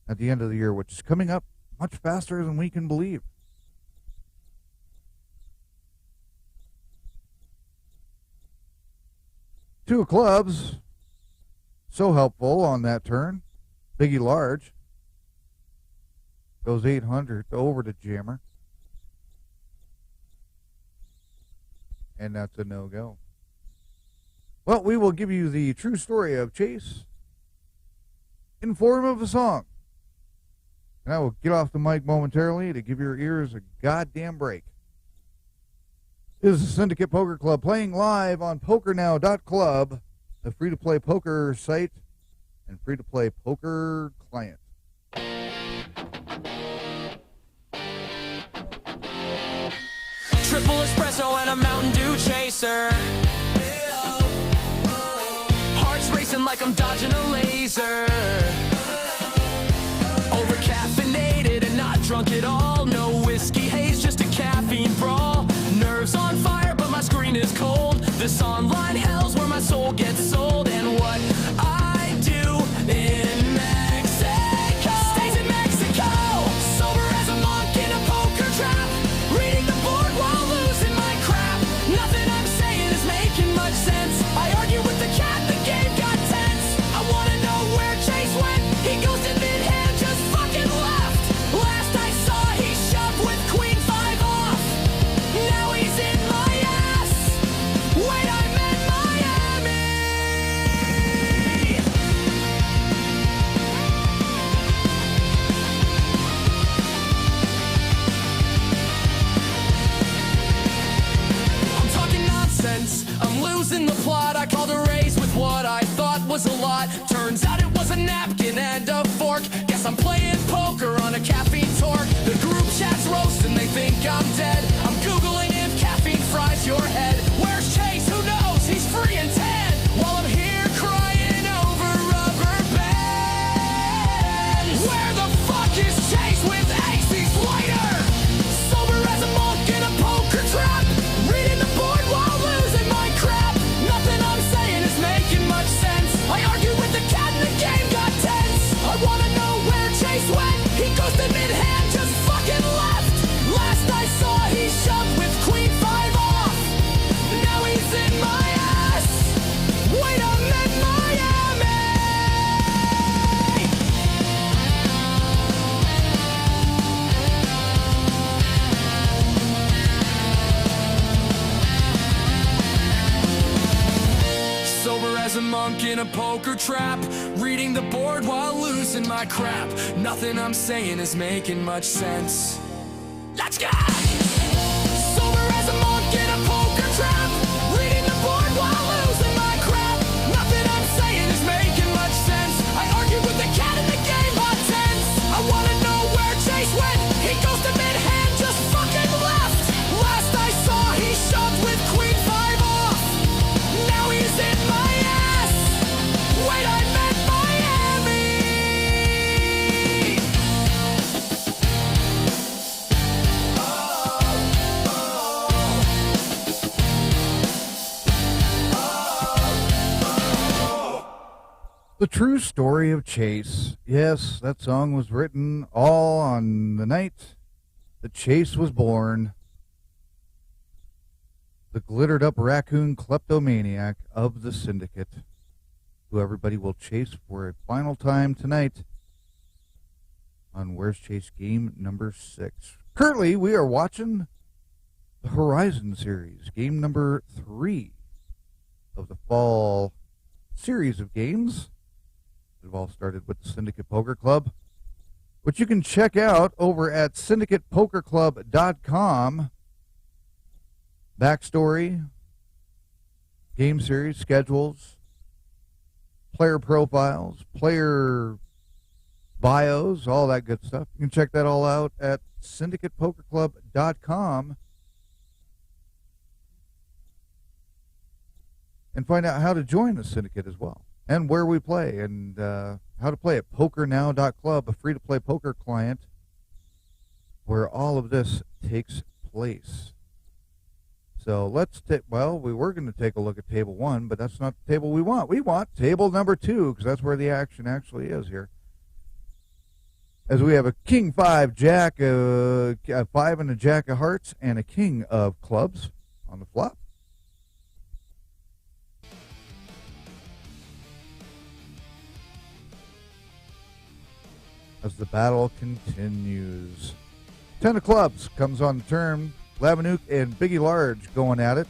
at the end of the year, which is coming up much faster than we can believe. Two of clubs, so helpful on that turn. Biggie Large goes 800 over to Jammer. And that's a no-go. Well, we will give you the true story of Chase in form of a song. And I will get off the mic momentarily to give your ears a goddamn break. This is the Syndicate Poker Club playing live on PokerNow.club, a free-to-play poker site and free-to-play poker client. Triple espresso and a Mountain Dew chaser. Heart's racing like I'm dodging a laser. Over caffeinated and not drunk at all. No whiskey haze, just a caffeine brawl. Nerves on fire, but my screen is cold. This online hell's where my soul gets sold. And what I do in Mexico stays in Mexico. Sober as a monk in a poker trap. Reading the board while losing my crap. Nothing I'm saying is making much sense. I argue with the cat, the game got sense. I'm losing the plot. I called a raise with what I thought was a lot. Turns out it was a napkin and a fork. Guess I'm playing poker on a caffeine torque. The group chat's roasting, they think I'm dead. I'm googling if caffeine fries your head. Where's Chase? Who knows? He's free and tan. While I'm here crying over rubber bands. Where the fuck is Chase with AC's later? Sober as a monk in a poker trap. Reading the board while losing my crap. Nothing I'm saying is making much sense. I argued with the cat and the game got tense. I wanna know where Chase went. He ghosted mid-hand, just fucking left. Last I saw he shoved with queen 5 off. Now he's in my ass. Wait, I'm in Miami. Sober as a monk in a poker trap. Reading the board while losing my crap. Nothing I'm saying is making much sense. Let's go! Sober as a monk in a poker trap. Reading the board while losing my crap. Nothing I'm saying is making much sense. I argued with the cat and the game got tense. I wanna know where Chase went. He goes to mid-hand, just fucking left. Last I saw he shoved with queen 5 off. Now he's in my ass. Wait, I meant Miami. The True Story of Chase. Yes, that song was written all on the night that Chase was born. The glittered up raccoon kleptomaniac of the Syndicate, who everybody will chase for a final time tonight on Where's Chase game number 6. Currently, we are watching the Horizon series, game number 3 of the fall series of games. We've all started with the Syndicate Poker Club, which you can check out over at syndicatepokerclub.com. Backstory, game series, schedules, player profiles, player bios, all that good stuff. You can check that all out at syndicatepokerclub.com and find out how to join the Syndicate as well, and where we play, and how to play at pokernow.club, a free-to-play poker client where all of this takes place. So let's we were going to take a look at table 1, but that's not the table we want. We want table number 2, because that's where the action actually is here. As we have a king 5, jack, a 5 and a jack of hearts, and a king of clubs on the flop. As the battle continues. 10 of clubs comes on the turn. Lavanook and Biggie Large going at it.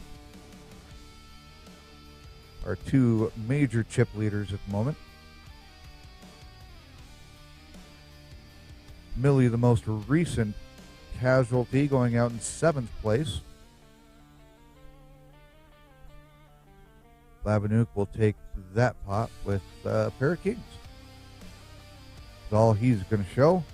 Our two major chip leaders at the moment. Millie, the most recent casualty, going out in 7th place. Lavanook will take that pot with a pair of kings. That's all he's going to show.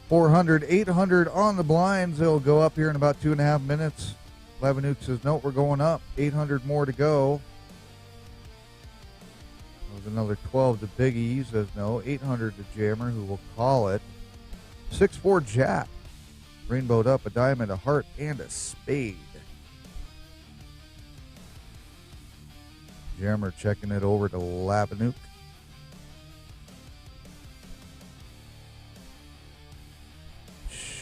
400, 800 on the blinds. They'll go up here in about 2.5 minutes. Lavanook says, no, we're going up. 800 more to go. There's another 12 to Biggie. He says no. 800 to Jammer, who will call it. 6-4 Jack. Rainbowed up a diamond, a heart, and a spade. Jammer checking it over to Lavanook.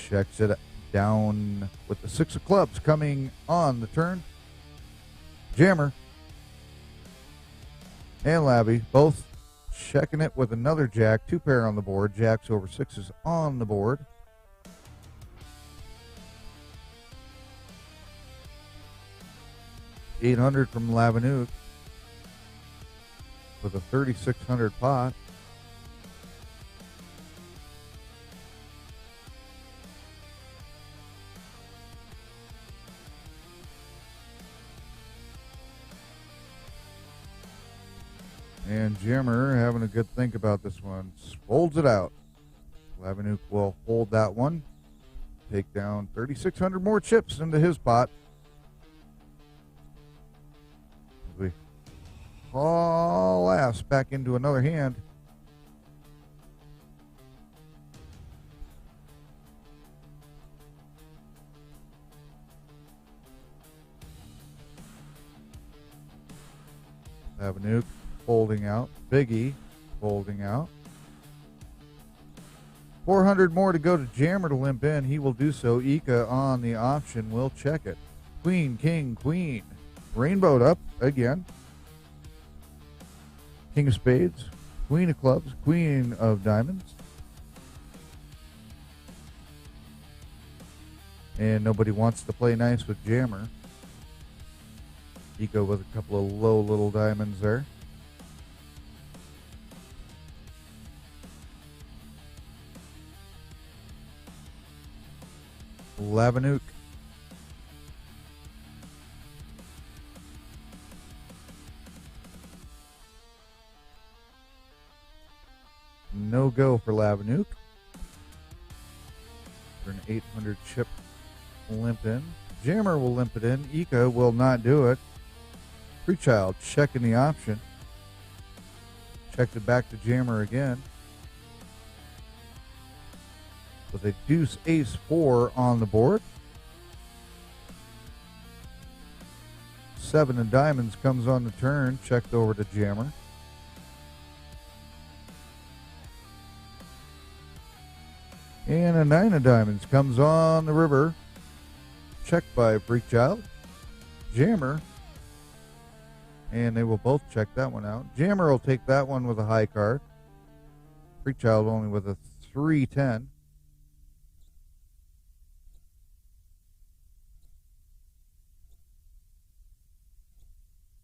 Checks it down with the 6 of clubs coming on the turn. Jammer and Labby both checking it with another jack. 2 pair on the board. Jacks over 6s on the board. $800 from Lavanook with a 3,600 pot. And Jammer having a good think about this one. Folds it out. Lavanuk will hold that one. Take down 3,600 more chips into his pot. As we haul ass back into another hand. Lavanuk folding out. Biggie folding out. 400 more to go to Jammer to limp in. He will do so. Ika on the option will check it. Queen, king, queen. Rainbowed up again. King of spades. Queen of clubs. Queen of diamonds. And nobody wants to play nice with Jammer. Ika with a couple of low little diamonds there. Lavanuk. No go for Lavanuk. For an 800 chip limp in. Jammer will limp it in. Ika will not do it. Freechild checking the option. Checked it back to Jammer again. With a deuce ace 4 on the board. 7 of diamonds comes on the turn. Checked over to Jammer. And a 9 of diamonds comes on the river. Checked by Freakchild. Jammer. And they will both check that one out. Jammer will take that one with a high card. Freakchild only with a 3-10.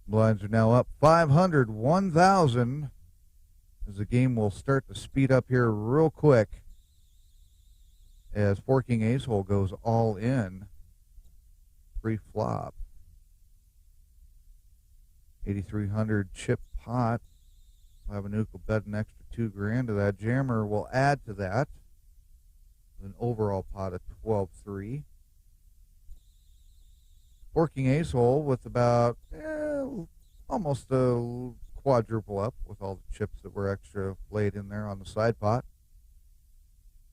Blinds are now up 500, 1,000. As the game will start to speed up here real quick. As Forking Ace Hole goes all in. Pre-flop. 8,300 chip pot. Lavanuk will bet an extra $2,000 to that. Jammer will add to that. An overall pot of 12-3. Forking Ace Hole with about almost a quadruple up with all the chips that were extra laid in there on the side pot.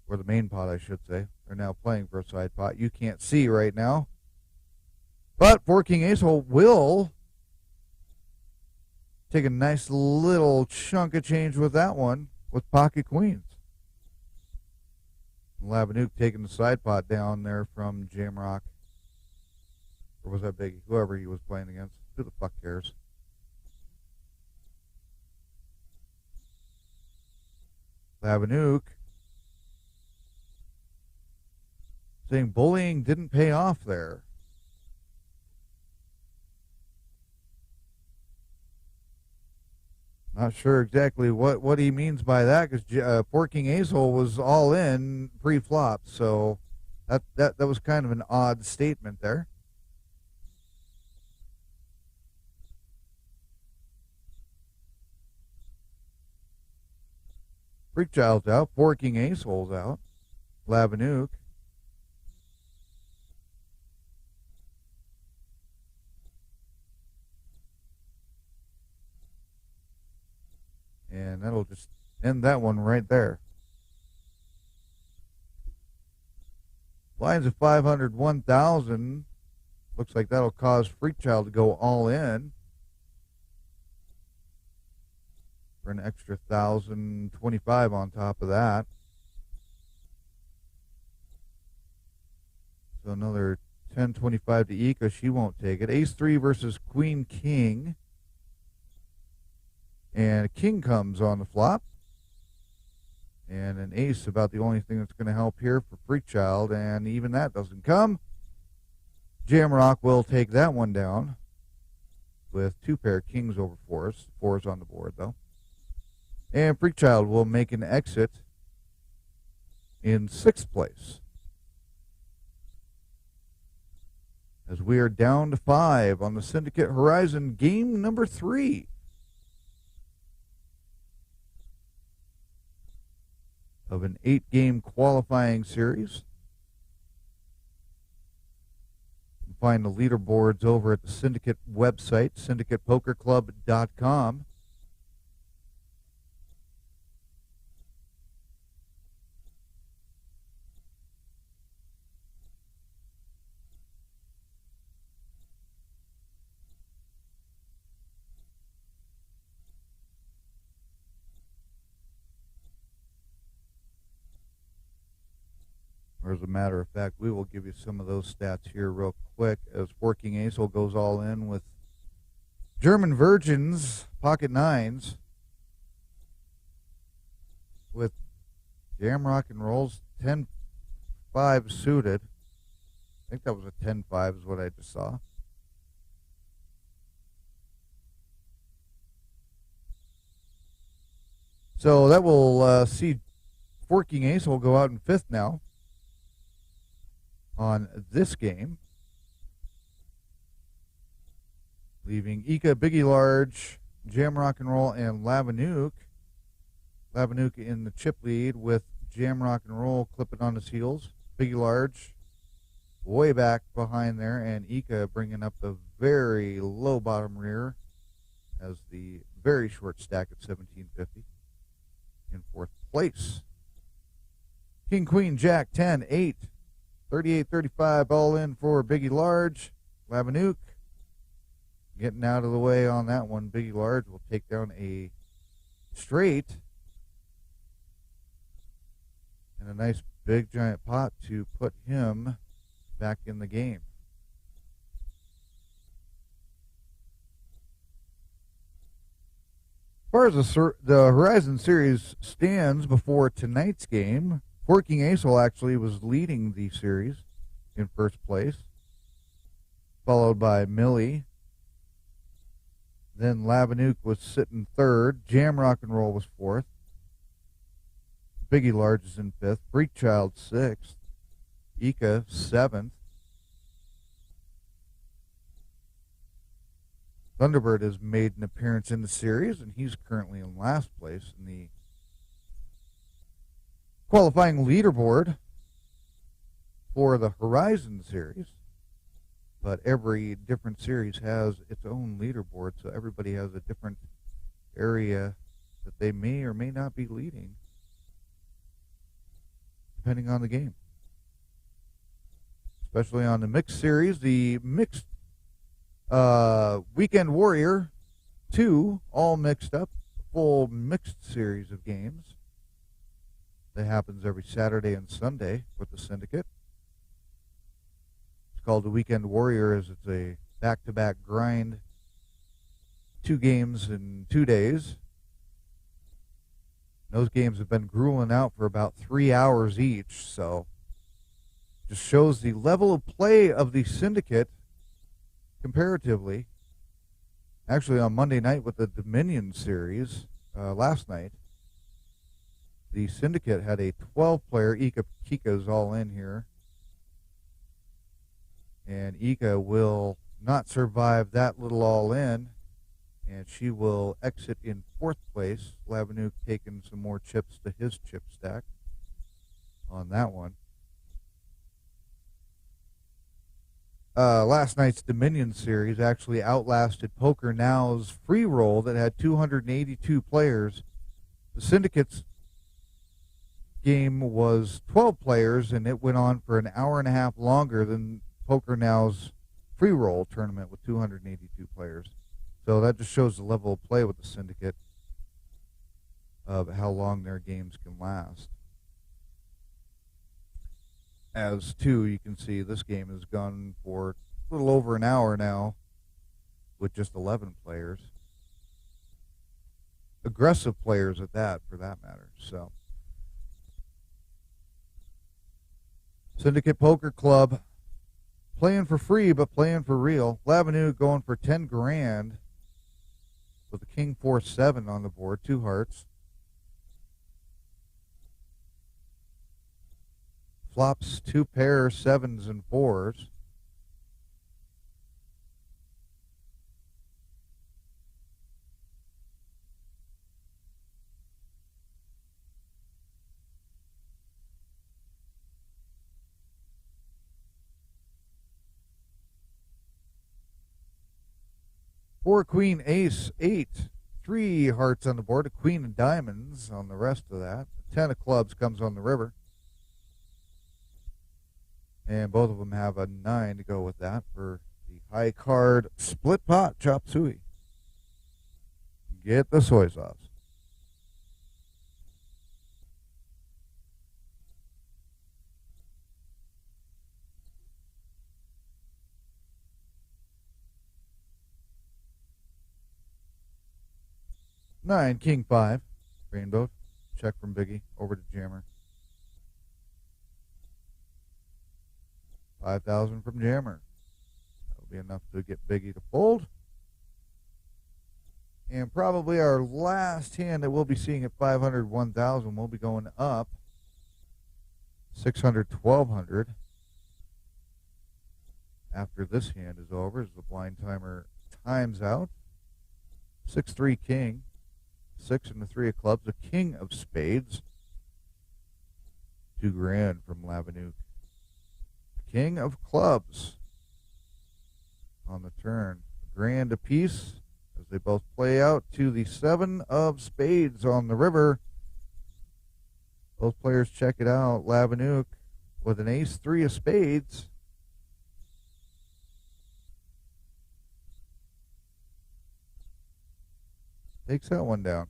Or the main pot, I should say. They're now playing for a side pot. You can't see right now. But Forking Ace Hole will take a nice little chunk of change with that one with pocket queens. Lavanuk taking the side pot down there from Jamrock. Or was that Biggie? Whoever he was playing against. Who the fuck cares? Lavanuk saying bullying didn't pay off there. Not sure exactly what he means by that, because Forking Ace Hole was all in pre-flop, so that was kind of an odd statement there. Freakchild's out. Forking Ace Hole's out. Lavanuk. And that'll just end that one right there. Lines of 500, 1,000. Looks like that'll cause Freakchild to go all in for an extra 1,025 on top of that. So another 1025 to Ika. She won't take it. Ace 3 versus Queen King. And a king comes on the flop. And an ace, about the only thing that's going to help here for Freakchild. And even that doesn't come. Jamrock will take that one down with 2 pair kings over 4s. 4s on the board, though. And Freakchild will make an exit in 6th place. As we are down to 5 on the Syndicate Horizon, game number 3. of an 8-game qualifying series. You can find the leaderboards over at the Syndicate website, syndicatepokerclub.com. Or as a matter of fact, we will give you some of those stats here real quick as Forking Acel goes all in with German Virgins, pocket nines, with Jam Rock and Rolls 10-5 suited. I think that was a 10-5 is what I just saw. So that will see Forking Acel go out in fifth now on this game, leaving Ika, Biggie Large, Jam Rock and Roll, and Lavanook. Lavanook in the chip lead with Jam Rock and Roll clipping on his heels. Biggie Large way back behind there, and Ika bringing up the very low bottom rear as the very short stack at 1750 in fourth place. King, Queen, Jack, 10, 8, 38-35 all in for Biggie Large. Lavanook getting out of the way on that one. Biggie Large will take down a straight and a nice big giant pot to put him back in the game. As far as the Horizon Series stands before tonight's game, Forking Acel actually was leading the series in first place, followed by Millie. Then Lavanook was sitting third. Jam Rock and Roll was fourth. Biggie Large is in fifth. Freak Child sixth. Ika seventh. Thunderbird has made an appearance in the series, and he's currently in last place in the qualifying leaderboard for the Horizon Series. But every different series has its own leaderboard, so everybody has a different area that they may or may not be leading, depending on the game. Especially on the mixed series, the mixed Weekend Warrior 2, all mixed up, full mixed series of games that happens every Saturday and Sunday with the Syndicate. It's called the Weekend Warrior as it's a back-to-back grind, 2 games in 2 days. Those games have been grueling out for about 3 hours each, so just shows the level of play of the Syndicate comparatively. Actually, on Monday night with the Dominion series, last night, the Syndicate had a 12-player. Ika Kika's all in here. And Ika will not survive that little all in, and she will exit in fourth place. Lavanook taking some more chips to his chip stack on that one. Last night's Dominion series actually outlasted Poker Now's free roll that had 282 players. The Syndicate's game was 12 players, and it went on for an hour and a half longer than Poker Now's free roll tournament with 282 players. So that just shows the level of play with the Syndicate of how long their games can last. As too, you can see this game has gone for a little over an hour now with just 11 players. Aggressive players at that, for that matter. So, Syndicate Poker Club playing for free, but playing for real. Lavanook going for 10 grand with a King 4-7 on the board, 2 hearts. Flops 2 pair, 7s and 4s. 4 queen, ace, 8. 3 hearts on the board, a queen of diamonds on the rest of that. 10 of clubs comes on the river. And both of them have a 9 to go with that for the high card split pot chop suey. Get the soy sauce. Nine, king 5, rainbow. Check from Biggie over to Jammer. 5,000 from Jammer. That'll be enough to get Biggie to fold. And probably our last hand that we'll be seeing at 500, 1,000 will be going up. 600, 1,200. After this hand is over, as the blind timer times out. 6-3 king. 6 and the 3 of clubs. A king of spades. $2,000 from Lavanuk. King of clubs on the turn. $1,000 apiece as they both play out to the 7 of spades on the river. Both players check it out. Lavanuk with an ace, 3 of spades. Takes that one down.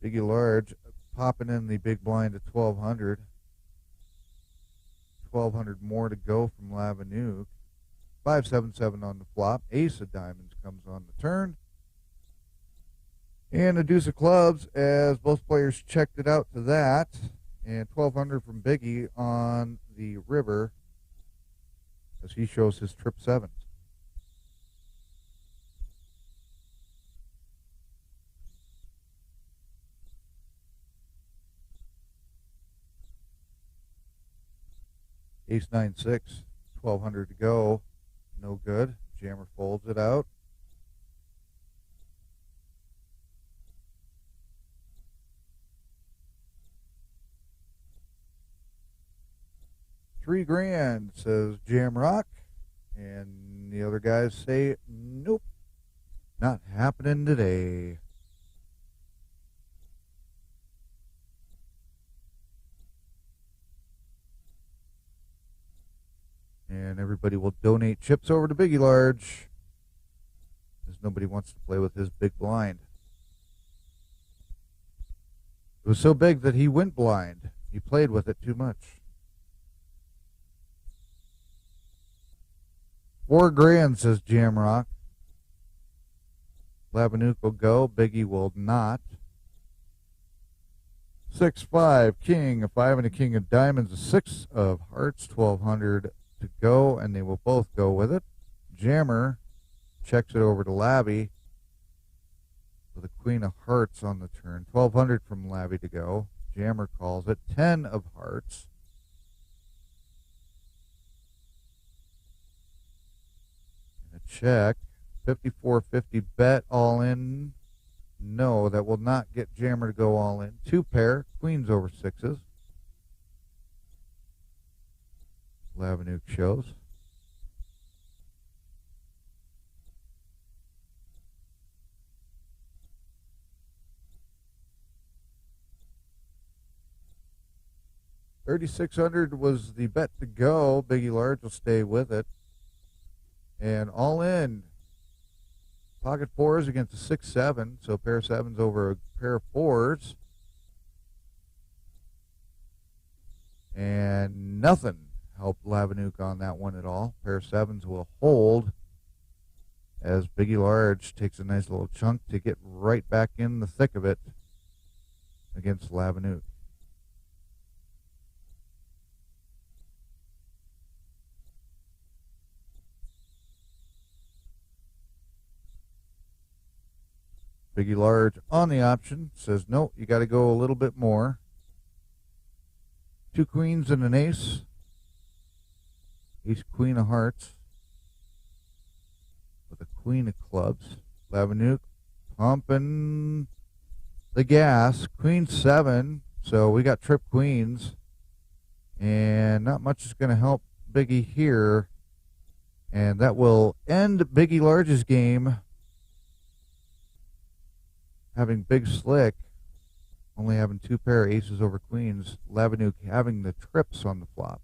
Biggie Large popping in the big blind at 1,200. 1,200 more to go from Lavanuk. 5-7-7 on the flop. Ace of diamonds comes on the turn. And a deuce of clubs as both players checked it out to that. And 1,200 from Biggie on the river as he shows his trip sevens. Ace 9-6, 1,200 to go. No good. Jammer folds it out. $3,000, says Jamrock. And the other guys say, nope, not happening today. And everybody will donate chips over to Biggie Large, as nobody wants to play with his big blind. It was so big that he went blind. He played with it too much. $4,000, says Jamrock. Lavanuk will go. Biggie will not. 6-5, king, a 5 and a king of diamonds, a 6 of hearts, 1,200 to go, and they will both go with it. Jammer checks it over to Labby with a queen of hearts on the turn. 1,200 from Labby to go. Jammer calls it. 10 of hearts. And a check. 54.50 bet all in. No, that will not get Jammer to go all in. 2 pair, queens over 6s. Lavanuk shows. $3,600 was the bet to go. Biggie Large will stay with it. And all in. Pocket 4s against a 6-7. So a pair of 7s over a pair of 4s. And nothing helped Lavanuk on that one at all. Pair of 7s will hold as Biggie Large takes a nice little chunk to get right back in the thick of it against Lavanuk. Biggie Large on the option says, no, you got to go a little bit more. 2 queens and an ace. Ace, queen of hearts. With a queen of clubs. Lavanuk pumping the gas. Queen 7. So we got trip queens, and not much is going to help Biggie here. And that will end Biggie Large's game, having Big Slick only having 2 pair of aces over queens, Labanuk having the trips on the flop.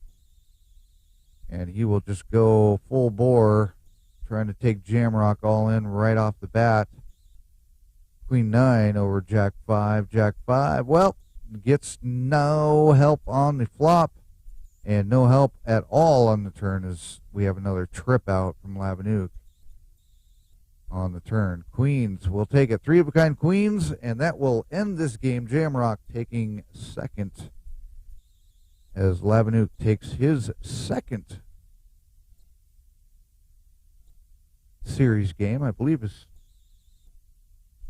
And he will just go full bore, trying to take Jamrock all in right off the bat. Queen 9 over Jack 5. Jack 5, well, gets no help on the flop and no help at all on the turn, as we have another trip out from Labanuk on the turn. Queens will take it. 3 of a kind queens, and that will end this game. Jamrock taking second as Labanuk takes his second series game. I believe his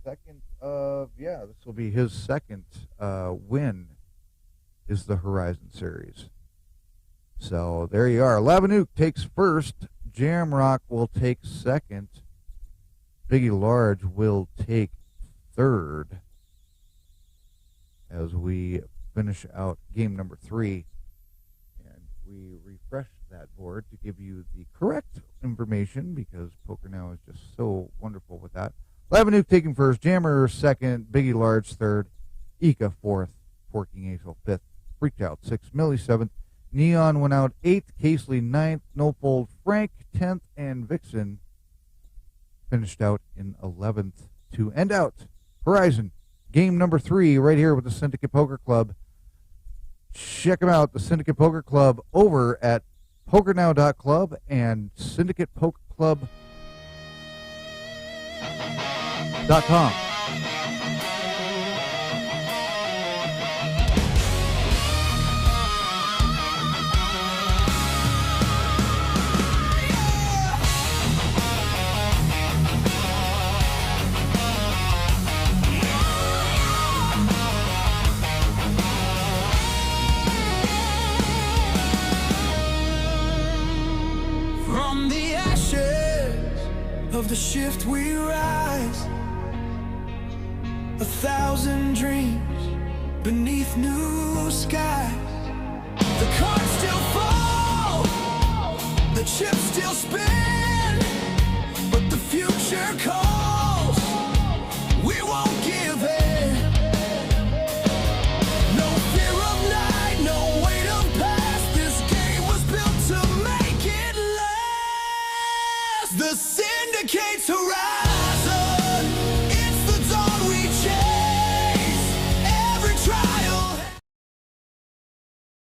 second this will be his second win is the Horizon Series. So there you are. Labanuk takes first. Jamrock will take second. Biggie Large will take third as we finish out game number 3. And we refresh that board to give you the correct information, because Poker Now is just so wonderful with that. Labanuk taking first, Jammer second, Biggie Large third, Ika fourth, Forking Ace 5th, Freaked Out 6th, Millie 7th, Neon went out 8th, Casely 9th, No Fold Frank 10th, and Vixen finished out in 11th to end out Horizon game number 3 right here with the Syndicate Poker Club. Check them out, the Syndicate Poker Club, over at pokernow.club and syndicatepokerclub.com. From the ashes of the shift we rise, 1,000 dreams beneath new skies. The cards still fall, the chips still spin.